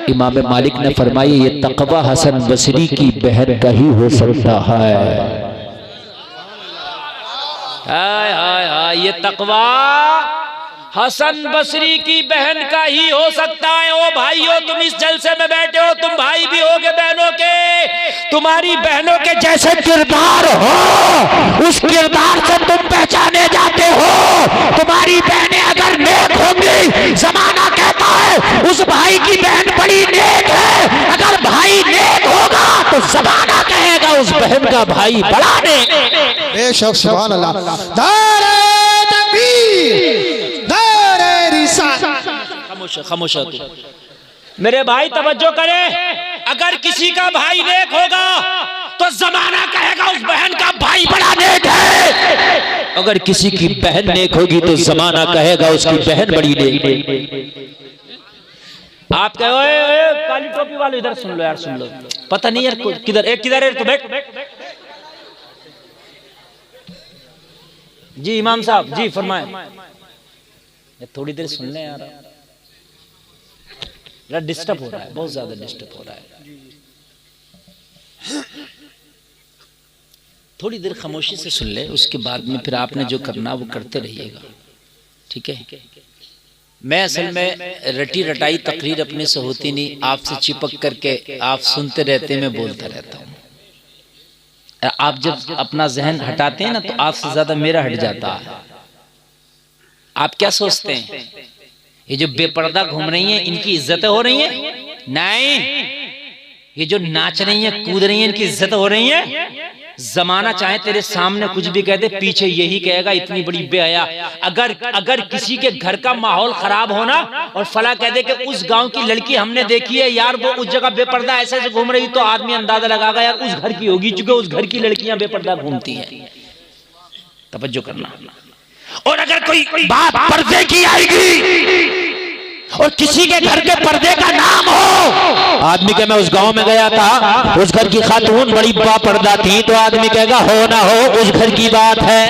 इमाम मालिक ने फरमाया, ये तकवा हसन बसरी की बहन का ही हो सकता है। हाय हाय हाय, ये तकवा हसन बसरी की बहन का ही हो सकता है। ओ भाइयों, तुम इस जलसे में बैठे हो, तुम भाई भी होगे बहनों के, तुम्हारी बहनों के जैसे किरदार हो, उस किरदार से तुम पहचाने जाते हो। तुम्हारी बहनें अगर नेक होंगी, जमाना कहता है उस भाई की बहन बड़ी नेक है, अगर भाई नेक होगा तो जमाना कहेगा उस बहन का भाई बड़ा नेक। बेशक, सुभान अल्लाह। नारे तकबीर, नारे रिसालत। खामोश मेरे भाई, तवज्जो करें, अगर किसी का भाई नेक होगा तो जमाना कहेगा उस बहन का भाई बड़ा नेक है, अगर किसी की बहन नेक होगी तो जमाना कहेगा उसकी बहन बड़ी नेक। आप कहो काली टोपी वाले, इधर सुन लो यार, सुन लो, पता नहीं यार किधर किधर है, तो बैठ। जी इमाम साहब, जी फरमाएं, थोड़ी देर सुन ले यार, डिस्टर्ब हो रहा है, बहुत ज्यादा डिस्टर्ब हो रहा है। थोड़ी देर खामोशी से सुन ले, उसके बाद में फिर आपने जो करना वो करते रहिएगा, ठीक है? मैं असल में रटी रटाई तकरीर अपने से होती नहीं, आपसे चिपक करके आप सुनते रहते, मैं बोलता रहता हूँ। आप जब अपना जहन हटाते हैं ना तो आपसे ज्यादा मेरा हट जाता है। आप क्या सोचते हैं, ये जो बेपर्दा घूम रही हैं इनकी इज्जतें हो रही हैं? नहीं, ये जो नाच रही हैं कूद रही हैं इनकी इज्जत हो रही है। जमाना चाहे तेरे सामने कुछ भी कह दे, पीछे यही कहेगा इतनी बड़ी बेहया। अगर किसी के घर का माहौल खराब होना और फला कह दे कि उस गांव की लड़की हमने देखी है यार, वो उस जगह बेपर्दा ऐसे ऐसे घूम रही, तो आदमी अंदाजा लगाएगा यार उस घर की होगी, चूंकि उस घर की लड़कियां बेपर्दा घूमती हैं। तवज्जो करना। और अगर कोई बात पर्दे की आएगी और किसी के घर के पर्दे का नाम हो, आदमी के मैं उस गांव में गया था, उस घर की खातून बड़ी बापर्दा थी, तो आदमी कहेगा हो ना हो उस घर की बात है।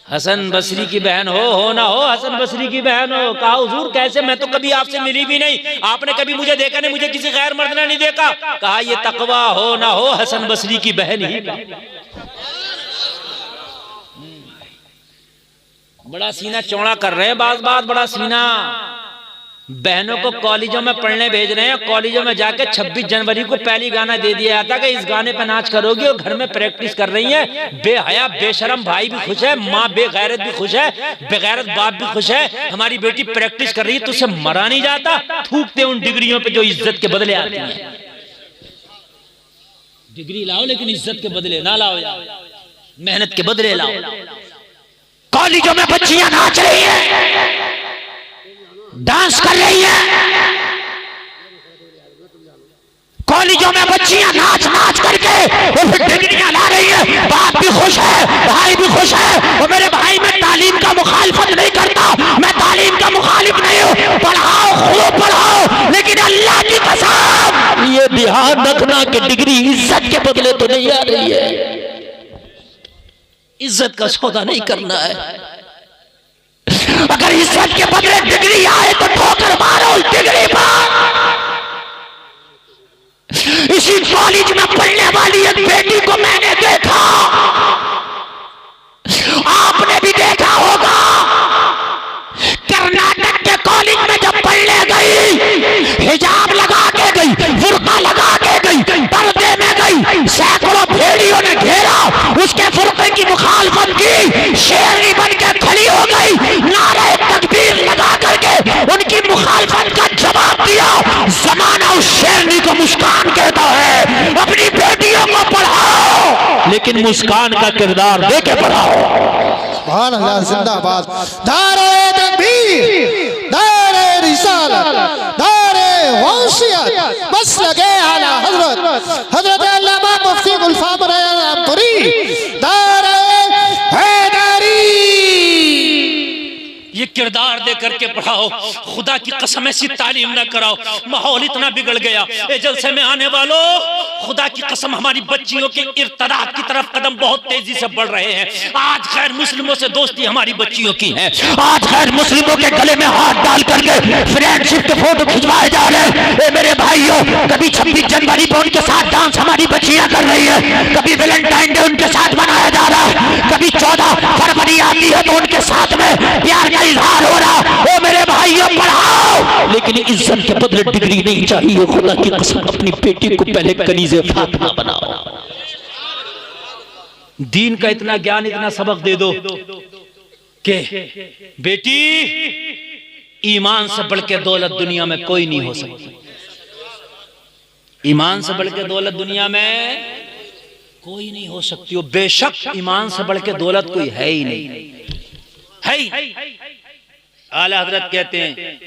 हसन बसरी की बहन हो ना हो, हसन बसरी की बहन हो। कहा हुजूर कैसे, मैं तो कभी आपसे मिली भी नहीं, आपने कभी मुझे देखा नहीं, मुझे किसी गैर मर्द ने नहीं देखा। कहा ये तकवा हो ना हो, हसन बसरी की बहन ही। बड़ा सीना चौड़ा कर रहे हैं, बात बड़ा सीना, बहनों को कॉलेजों में पढ़ने भेज रहे हैं, कॉलेजों में जाके 26 जनवरी को पहली गाना दे दिया जाता कि इस गाने पे नाच करोगी, और घर में प्रैक्टिस कर रही है। बेहया बेशरम भाई भी खुश है, माँ बेगैरत भी खुश है, बेगैरत बाप भी खुश है। हमारी बेटी प्रैक्टिस कर रही है, तुझसे मरा नहीं जाता। थूकते उन डिग्रियों पे जो इज्जत के बदले आती है। डिग्री लाओ लेकिन इज्जत के बदले ना लाओ, मेहनत के बदले लाओ। कॉलेजों में बच्चियां नाच रही हैं, डांस कर रही है, कॉलेजों में बच्चियां नाच नाच करके वो फिर डिग्रियां ला रही है। बाप भी खुश है, भाई भी खुश है। और मेरे भाई मैं तालीम का मुखालिफत नहीं करता, मैं तालीम का मुखालिफ नहीं हूं। पढ़ाओ, खूब पढ़ाओ, लेकिन अल्लाह की कसम ये ध्यान रखना कि डिग्री इज्जत के बदले तो नहीं आ रही है। इज्जत का सौदा नहीं करना है। अगर इज्जत के बदले डिग्री आए तो ठोकर मारो उस डिग्री पर। इसी कॉलेज में पढ़ने वाली एक बेटी को मैंने देखा, आपने भी देखा होगा। कर्नाटक के कॉलेज में जब पढ़ने गई, हिजाब लगा के गई, बुर्का लगा के गई, पर्दे में गई, सैकड़ों भेड़ियों ने घेरा, उसके फुर्के की मुखालफत की, शेरनी बन के खड़ी हो गई, नारे तकबीर लगा करके उनकी मुखालफत का जवाब दिया। जमाना उस शेरनी को मुस्कान कहता है। अपनी बेटियों को पढ़ाओ, लेकिन मुस्कान का किरदार दे के पढ़ाओ। सुभान अल्लाह, जिंदाबाद। दारे तकबीर, दारे रिसालत, दारे वसीयत, बस लगे आला हजरत हजरत अल्लामा मुफ्ती गुलफाम रयापुरी, दारे हैदरी। ये किरदार दे करके पढ़ाओ। खुदा की कसम ऐसी तालीम ना कराओ, माहौल इतना बिगड़ गया। ए जलसे में आने वालों, खुदा की कसम हमारी बच्चियों के इर्तदाद की तरफ कदम बहुत तेजी से बढ़ रहे हैं। आज खैर मुस्लिमों से दोस्ती हमारी बच्चियों की है। आज खैर मुस्लिमों के गले में हाथ डाल करके फ्रेंडशिप के फोटो खिंचवाए जा रहे हैं। ए मेरे भाइयों, कभी 26 जनवरी पर उनके साथ डांस हमारी बच्चियां कर रही है, कभी वैलेंटाइन डे उनके साथ मनाया जा रहा है, कभी 14 फरवरी आती है तो उनके साथ में प्यार का इजहार हो रहा। ओ मेरे भाइयों, पढ़ाओ, लेकिन इज्जत के बदले डिग्री नहीं चाहिए। खुदा की कसम अपनी बेटी को पहले कनीज़े फातिमा बनाओ। दीन का इतना ज्ञान, इतना सबक दे दो कि बेटी, ईमान से बढ़ के दौलत दुनिया में कोई नहीं हो सकती। ईमान से बढ़ के दौलत दुनिया में कोई नहीं हो सकती। वो बेशक ईमान से बढ़ के दौलत कोई है ही नहीं, है ही। आला हजरत कहते हैं,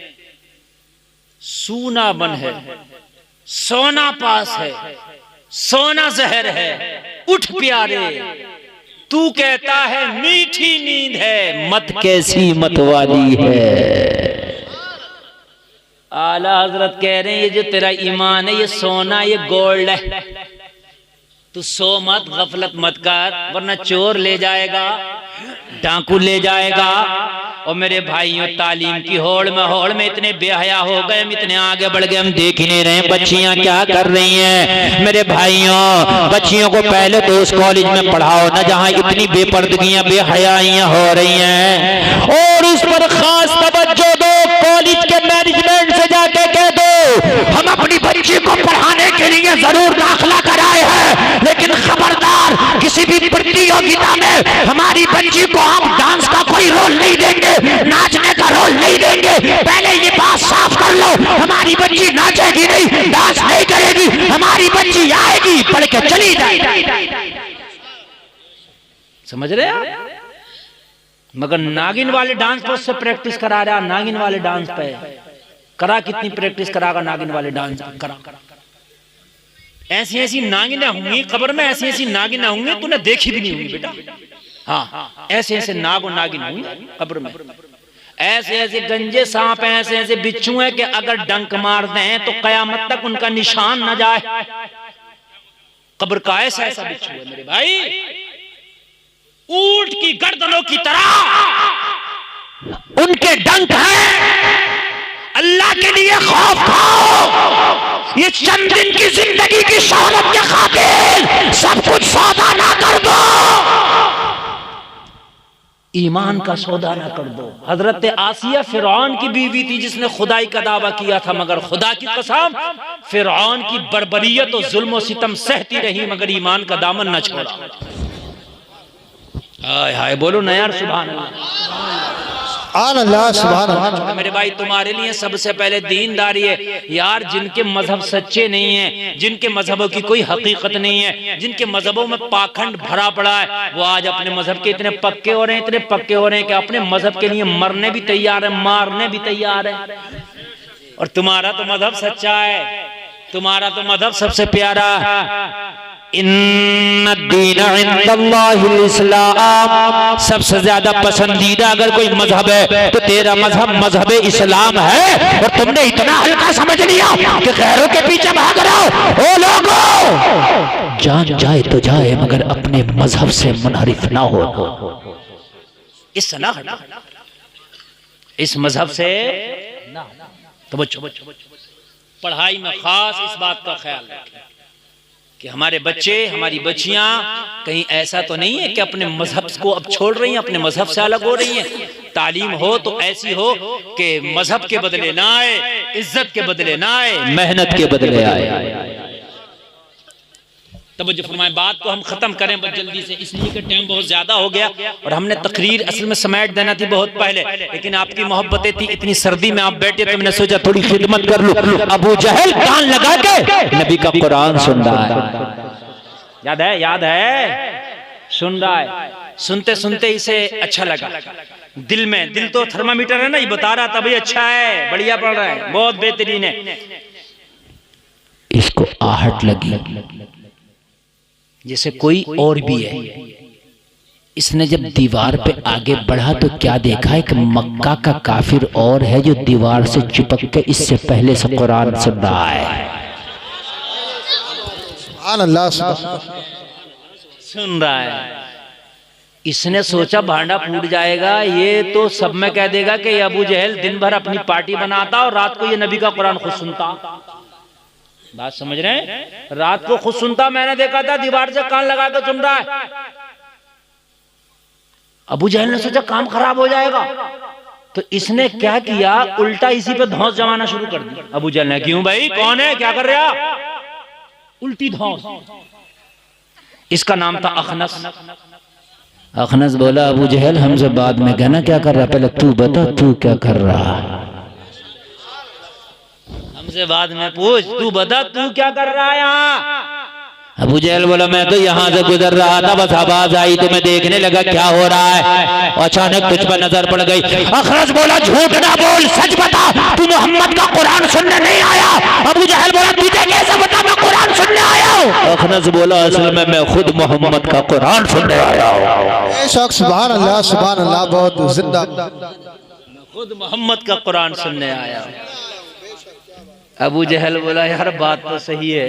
सूना बन है, सोना पास है, सोना जहर है, उठ प्यारे, तू कहता है मीठी नींद है, मत कैसी मत वाली है। आला हजरत कह रहे हैं, ये जो तेरा ईमान है, ये सोना, ये गोल्ड है। तू सो मत, गफलत मत कर, वरना चोर ले जाएगा, डाकू ले जाएगा। और मेरे भाइयों, तालीम की होड़ में इतने बेहया हो गए, हम इतने आगे बढ़ गए, हम देख ही नहीं रहे बच्चियां क्या कर रही हैं। मेरे भाइयों, बच्चियों को पहले तो उस कॉलेज में पढ़ाओ ना जहां इतनी बेपर्दगियां, बेहयाइयां हो रही हैं, और उस पर खास तवज्जो दो। कॉलेज के मैनेजमेंट से जाके कह दो, हम अपनी बच्ची को पढ़ाने के लिए जरूर दाखिला कराए हैं, लेकिन खबरदार किसी भी प्रतियोगिता में हमारी बच्ची को हम डांस का कोई रोल नहीं देंगे, नाचने का रोल नहीं देंगे। पहले ये बात साफ कर लो, हमारी बच्ची नाचेगी नहीं, डांस नहीं करेगी, हमारी बच्ची आएगी, पढ़ के चली जाएगी। समझ रहे आप? मगर नागिन वाले डांस पर उससे प्रैक्टिस करा रहा, नागिन वाले डांस पे करा, कितनी प्रैक्टिस करागा नागिन वाले डांस करा। ऐसी ऐसी नागिनें होंगी कब्र में, ऐसी ऐसी नागिनें होंगी तूने देखी भी नहीं होगी बेटा। हाँ, ऐसे ऐसे नाग और नागिन होंगी कब्र में। ऐसे ऐसे गंजे सांप हैं, ऐसे ऐसे बिच्छू हैं कि अगर डंक मार दें तो कयामत तक उनका निशान न जाए। कब्र का ऐसा ऐसा बिच्छू है मेरे भाई, ऊंट की गर्दनों की तरह उनके डंक हैं। अल्लाह के लिए खौफ खाओ। ये चंद दिन की जिंदगी की शोहरत के खातिर सब कुछ सौदा ना कर दो। ईमान का सौदा ना कर दो। हजरत आसिया फिरौन की बीवी थी जिसने खुदाई का दावा किया था, मगर खुदा की कसम फिरौन की बर्बरियत और जुल्म और सितम सहती रही मगर ईमान का दामन न छोड़ा। हाय हाय बोलो ना यार, सुभान अल्लाह सुभान अल्लाह। मेरे भाई तुम्हारे लिए सबसे पहले दीनदारी है यार। जिनके मजहब सच्चे नहीं है, जिनके मजहबों की कोई हकीकत नहीं है, जिनके मजहबों में पाखंड भरा पड़ा है, वो आज अपने मजहब के इतने पक्के हो रहे हैं, इतने पक्के हो रहे हैं कि अपने मजहब के लिए मरने भी तैयार है, मारने भी तैयार है। और तुम्हारा तो मजहब सच्चा है, तुम्हारा तो मजहब सबसे प्यारा। इन्नद्दीन इंदल्लाहिल इस्लाम, सबसे ज्यादा पसंदीदा अगर कोई मजहब है तो तेरा मजहब मजहब इस्लाम है। और तुमने इतना हल्का समझ लिया कि गैरों के पीछे भाग रहे हो। ओ लोगों, जान जाए तो जाए मगर अपने मजहब से मुनहरिफ ना हो। इस ना इस मजहब से तो पढ़ाई में खास इस बात का ख्याल रखें कि हमारे बच्चे, हमारी बच्चियां कहीं ऐसा तो नहीं है कि अपने मजहब को अब छोड़ रही हैं, अपने मजहब से अलग हो रही हैं। तालीम हो तो ऐसी हो कि मजहब के बदले ना आए, इज्जत के बदले ना आए, मेहनत के बदले आए। तवज्जो फरमाएं, बात को हम खत्म करें बस जल्दी से, इसलिए कि टाइम बहुत ज्यादा हो गया और हमने तकरीर असल में समेट देना थी बहुत पहले, लेकिन आपकी मोहब्बतें थी, इतनी सर्दी में आप बैठे तो मैंने सोचा थोड़ी खिदमत कर लूं। अबू जहल कान लगा के नबी का कुरान सुन रहा है, याद है, याद है, सुन रहा है। सुनते सुनते इसे अच्छा लगा, दिल में, दिल तो थर्मामीटर है ना, ये बता रहा था भाई अच्छा है, बढ़िया पढ़ रहा है, बहुत बेहतरीन है। इसको आहट लगी जैसे कोई और भी है। इसने जब दीवार पे आगे बढ़ा तो क्या देखा, एक मक्का का काफिर और है जो दीवार से चिपक के इससे पहले से कुरान सुन रहा है। अल्लाह सुन रहा है। इसने सोचा भांडा फूट जाएगा, ये तो सब में कह देगा कि अबू जहल दिन भर अपनी पार्टी बनाता और रात को ये नबी का कुरान खुद सुनता। बात समझ रहे हैं? रात को खुद सुनता, मैंने देखा था, दीवार से कान लगा के सुन रहा है। अबू जहल ने सोचा काम खराब हो जाएगा, तो इसने क्या किया, उल्टा इसी पे धौंस जमाना शुरू कर दी। अबू जहल ने, क्यों भाई, कौन है, क्या कर रहा? उल्टी धौंस। इसका नाम था अखनस। अखनस बोला, अबू जहल हमसे बाद में कहना क्या कर रहा, पहले तू बता तू क्या कर रहा, हमसे बाद में पूछ, तू बता तू क्या कर रहा है यहाँ। अबू जहल बोला, मैं तो यहाँ से गुजर रहा था, बस आवाज आई तो मैं देखने लगा क्या हो रहा है, अचानक तुझ पर नजर पड़ गई। अखनस बोला, झूठ ना बोल, सच बता, तू मोहम्मद का कुरान सुनने नहीं आया। अबू जहल बोला, तुझे कैसे बता मैं कुरान सुनने आया हूँ। अखनस बोला, असल में मैं खुद मोहम्मद का कुरान सुनने आया हूँ। सुभान अल्लाह, सुभान अल्लाह, बहुत जिंदा, खुद मोहम्मद का कुरान सुनने आया। अबू जहल बोला, यार बात तो सही है,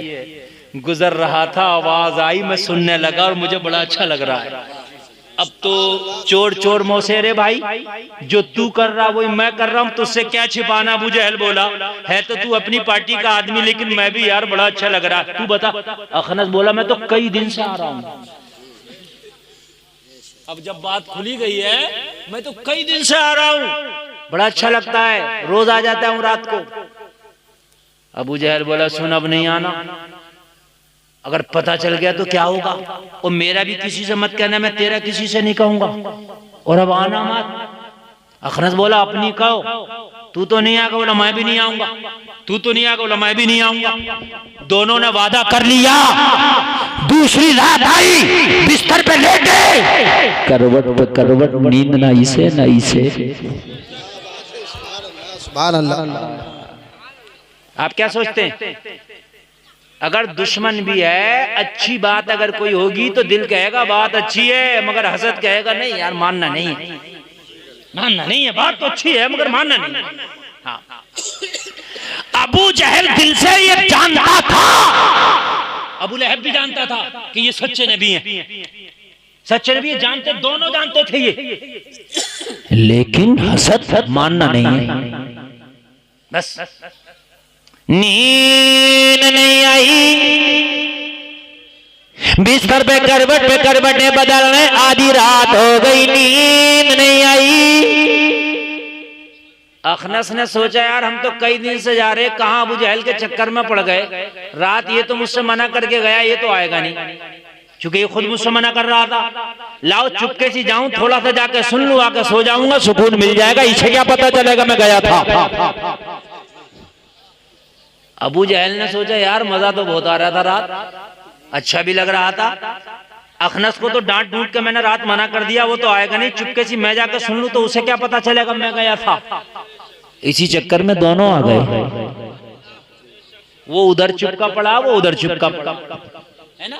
गुजर रहा था, आवाज आई, मैं सुनने लगा और मुझे बड़ा अच्छा लग रहा है। अब तो चोर चोर मौसेरे भाई, जो तू कर रहा वही मैं कर रहा हूँ, तुझसे क्या छिपाना। अबू जहल बोला, है तो तू अपनी पार्टी का आदमी, लेकिन मैं भी यार बड़ा अच्छा लग रहा है, तू बता। अखनस बोला, मैं तो कई दिन से आ रहा हूँ। अब जब बात खुली गई है, मैं तो कई दिन से आ रहा हूँ, बड़ा अच्छा लगता है, रोज आ जाता हूँ रात को। अबू जहल बोला, सुन अब नहीं आना, अगर पता चल गया तो क्या होगा, और मेरा भी किसी से मत कहना, मैं तेरा किसी से नहीं कहूंगा, और अब आना मत। अखनस बोला, अपनी कहो, तू तो नहीं आएगा, बोला मैं भी नहीं आऊंगा, तू तो नहीं आएगा, बोला मैं भी नहीं आऊंगा। दोनों ने वादा कर लिया। दूसरी रात आई, बिस्तर पे लेटे, करवट पे करवट, नींद ना इसे ना इसे। सुभान अल्लाह। आप क्या सोचते हैं, अगर दुश्मन भी है, अच्छी बात अगर कोई होगी तो दिल कहेगा बात अच्छी है, मगर हसद कहेगा नहीं यार मानना नहीं है, मानना नहीं है, बात तो अच्छी है मगर मानना नहीं है। हाँ। अबू जहल दिल से ये जानता था, अबू लहब भी जानता था कि ये सच्चे नबी हैं, सच्चे नबी जानते, दोनों जानते थे ये, लेकिन हसद मानना नहीं है। बस नींद नहीं आई, बिस्तर पे करवटें बदलने, आधी रात हो गई, नींद नहीं अखनस ने सोचा यार हम तो कई दिन से जा रहे, कहाँ अबू जहल के चक्कर में पड़ गए। रात ये तो मुझसे मना करके गया, ये तो आएगा नहीं, चूंकि ये खुद मुझसे मना कर रहा था। लाओ चुपके से जाऊं, थोड़ा सा जाके सुन लूं, आके सो जाऊंगा, सुकून मिल जाएगा, इसे क्या पता चलेगा मैं गया था। अबू जहल ने सोचा यार मजा तो बहुत आ रहा था, रात अच्छा भी लग रहा था। अखनस को तो डांट डूट के मैंने रात मना कर दिया, वो तो आएगा नहीं, चुपके से मैं जाकर सुन लूं तो उसे क्या पता चलेगा मैं गया था। इसी चक्कर में दोनों आ गए। वो उधर चुपका पड़ा, वो उधर चुपका पड़ा, है ना।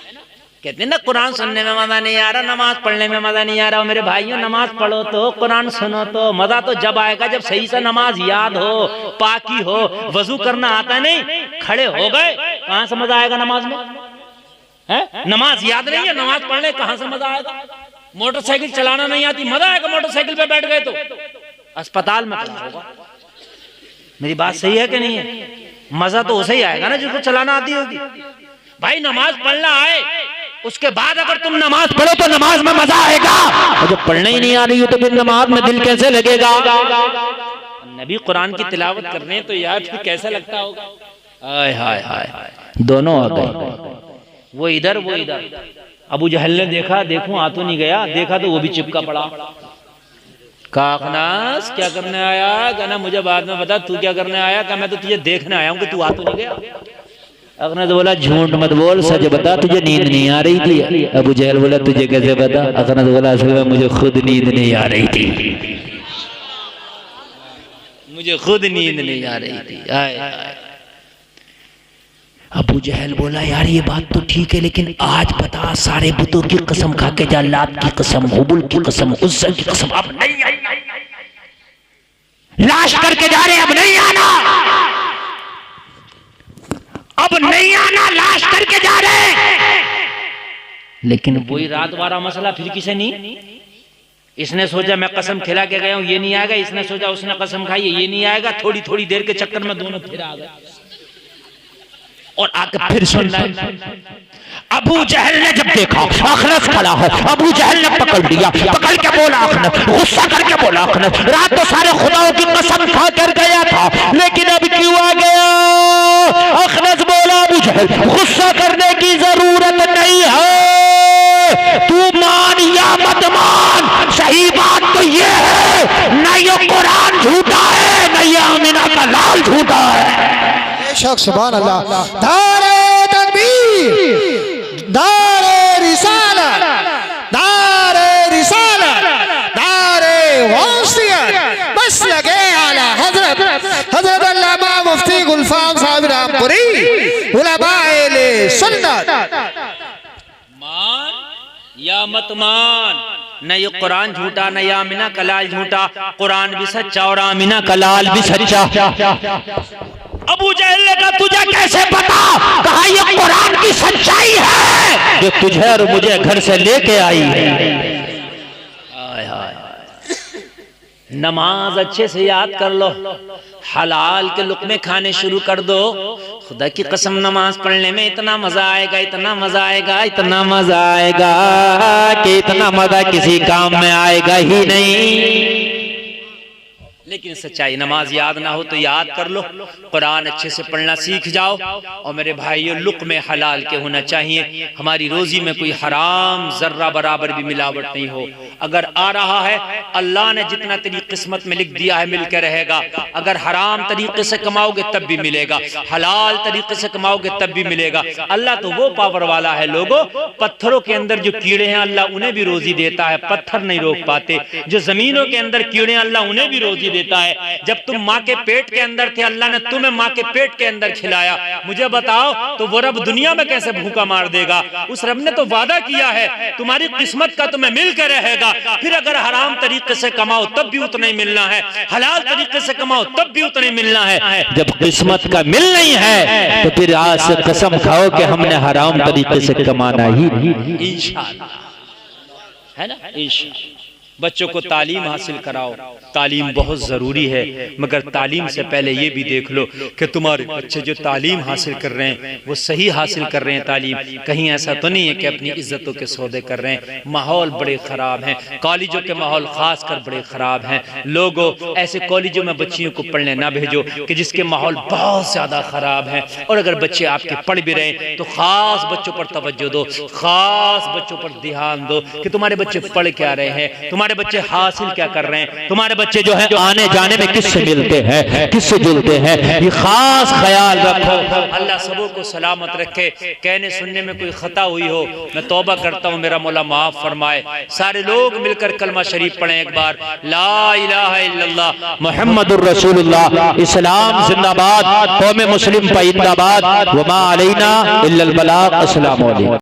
कहते हैं ना कुरान सुनने में मजा नहीं आ रहा, नमाज पढ़ने में मजा नहीं आ रहा। मेरे भाइयों नमाज पढ़ो तो, कुरान सुनो तो, मजा तो जब आएगा जब सही से नमाज याद हो, पाकी हो, वजू करना आता नहीं, खड़े हो गए, कहां से मजा आएगा नमाज में, है? नमाज याद नहीं है, नमाज पढ़ने कहां से मजा आएगा। मोटरसाइकिल चलाना नहीं आती, मजा आएगा मोटरसाइकिल पे बैठ गए तो। अस्पताल में होगा। मेरी बात सही है कि नहीं है? मजा तो उसे ही आएगा ना जिसको चलाना आती होगी। भाई नमाज पढ़ना आए, उसके बाद अगर तुम नमाज पढ़ो तो नमाज में मजा आएगा, और जब पढ़ना ही नहीं आ रही हो तो फिर नमाज में दिल कैसे लगेगा। नबी कुरान की तिलावत कर रहे हैं तो यार फिर कैसा लगता होगा। हाय हाय हाय, दोनों आ गए, वो इधर वो इधर। अबू जहल ने देखा, देखूं आ तो नहीं गया, देखा तो वो भी चिपका पड़ा। कहा अखनास क्या करने आया? कहना मुझे बाद में बता तू क्या करने आया। कहा मैं तो तुझे देखने आया हूं कि तू आ तो नहीं गया। अखनास बोला झूठ मत बोल, सच बता तुझे नींद नहीं आ रही थी। अबू जहल बोला तुझे कैसे पता? अखनास बोला असल में मुझे खुद नींद नहीं आ रही थी, मुझे खुद नींद नहीं आ रही थी। आए आए। अबू जहल बोला यार ये बात तो ठीक है, लेकिन आज बता सारे बुतों की कसम खा के जा, लात की कसम, हुबुल की कसम, उज्जा की कसम, अब नहीं आई, लाश करके जा रहे, अब नहीं आना, अब नहीं आना, लाश करके जा रहे। लेकिन वही रात वाला मसला फिर किसे नहीं। इसने सोचा मैं कसम खिला के गया हूं ये नहीं आएगा, इसने सोचा उसने कसम खाई ये नहीं आएगा। थोड़ी थोड़ी देर के चक्कर में दोनों फिर आ गए और आके फिर सुनना। अबू जहल ने जब देखा अखनस खड़ा है, अबू जहल ने पकड़ लिया, पकड़ के बोला अखनस, गुस्सा करके बोला अखनस रात तो सारे खुदाओं की कसम खा कर गया था, लेकिन अब क्यों आ गया? अखनस बोला अबू जहल गुस्सा करने की जरूरत नहीं है, तू मान या मत मान, सही बात तो ये है न ये कुरान झूठा है न ये आमिना का लाल झूठा है। सुभान अल्लाह। दारे तकबीर, दारे रिसालत, दारे रिसालत, दारे वसीयत, बस लगे आला हजरत हजरत अल्लामा मुफ्ती गुलफाम साहब रामपुरी उलमाए ले सुन्नत। मान या मत मान, न ये कुरान झूठा न ये आमिना का लाल झूठा, कुरान भी सच्चा और आमिना का लाल भी सच्चा। अबू जहल ने कहा तुझे कैसे पता? कहा ये कुरान की सच्चाई है जो तुझे और मुझे घर से लेके आई है। नमाज अच्छे से याद कर लो, हलाल के लुक़मे खाने शुरू कर दो। खुदा की कसम नमाज पढ़ने में इतना मजा आएगा, इतना मजा आएगा, इतना मजा आएगा कि इतना मजा किसी काम में आएगा ही नहीं। लेकिन सच्चाई नमाज याद ना हो तो याद कर लो, कुरान अच्छे से पढ़ना सीख जाओ। और मेरे भाइयों लुक़मे हलाल के होना चाहिए, हमारी रोजी में कोई हराम जर्रा बराबर भी मिलावट नहीं हो। अगर आ रहा है अल्लाह ने जितना तेरी किस्मत में लिख दिया है मिलकर रहेगा। अगर हराम तरीके से कमाओगे तब भी मिलेगा, हलाल तरीके से कमाओगे तब भी मिलेगा। अल्लाह तो वो पावर वाला है लोगों, पत्थरों के अंदर जो कीड़े हैं अल्लाह उन्हें भी रोजी देता है, पत्थर नहीं रोक पाते। जो जमीनों के अंदर कीड़े हैं अल्लाह उन्हें भी रोजी देता है। जब तुम माँ के पेट के अंदर थे अल्लाह ने तुम्हें माँ के पेट के अंदर खिलाया। मुझे बताओ तो वो रब दुनिया में कैसे भूखा मार देगा? उस रब ने तो वादा किया है तुम्हारी किस्मत का तुम्हें मिल के रहेगा। फिर अगर हराम तरीके से कमाओ तब भी उतना ही मिलना है, हलाल तरीके से कमाओ तब भी उतना ही मिलना है। जब किस्मत का मिल नहीं है तो फिर आज से कसम खाओ कि हमने हराम तरीके से कमाना ही इंशाअल्लाह, है ना? इंशाअल्लाह। बच्चों को तालीम हासिल कराओ। तालीम बहुत ज़रूरी है, मगर तालीम से पहले ये भी देख लो कि तुम्हारे बच्चे जो तालीम हासिल कर रहे हैं वो सही हासिल कर रहे हैं तालीम। कहीं ऐसा तो नहीं है कि अपनी इज्जतों के सौदे कर रहे हैं। माहौल बड़े ख़राब हैं, कॉलेजों के माहौल ख़ास कर बड़े ख़राब हैं। लोगों ऐसे कॉलेजों में बच्चियों को पढ़ने ना भेजो कि जिसके माहौल बहुत ज़्यादा ख़राब हैं। और अगर बच्चे आपके पढ़ भी रहे हैं तो ख़ास बच्चों पर तवज्जो दो, ख़ास बच्चों पर ध्यान दो कि तुम्हारे बच्चे पढ़ क्या रहे हैं, तुम्हारे बच्चे हासिल क्या कर रहे हैं, तुम्हारे बच्चे जो है आने जाने में किससे मिलते हैं, किससे जुलते हैं, ये खास ख्याल रखो। अल्लाह सबों को सलामत रखे। कहने सुनने में कोई खता हुई हो मैं तौबा करता हूँ, मेरा मौला माफ फरमाए। सारे लोग मिलकर कलमा शरीफ पढ़ें एक बार, ला इलाहा इल्लल्लाह मुहम्मदुर रसूलुल्लाह। इस्लाम जिंदाबाद, कौम मुस्लिम पाइंदाबाद, वमा अलैना इल्लल बलाग। अस्सलामु अलैकुम।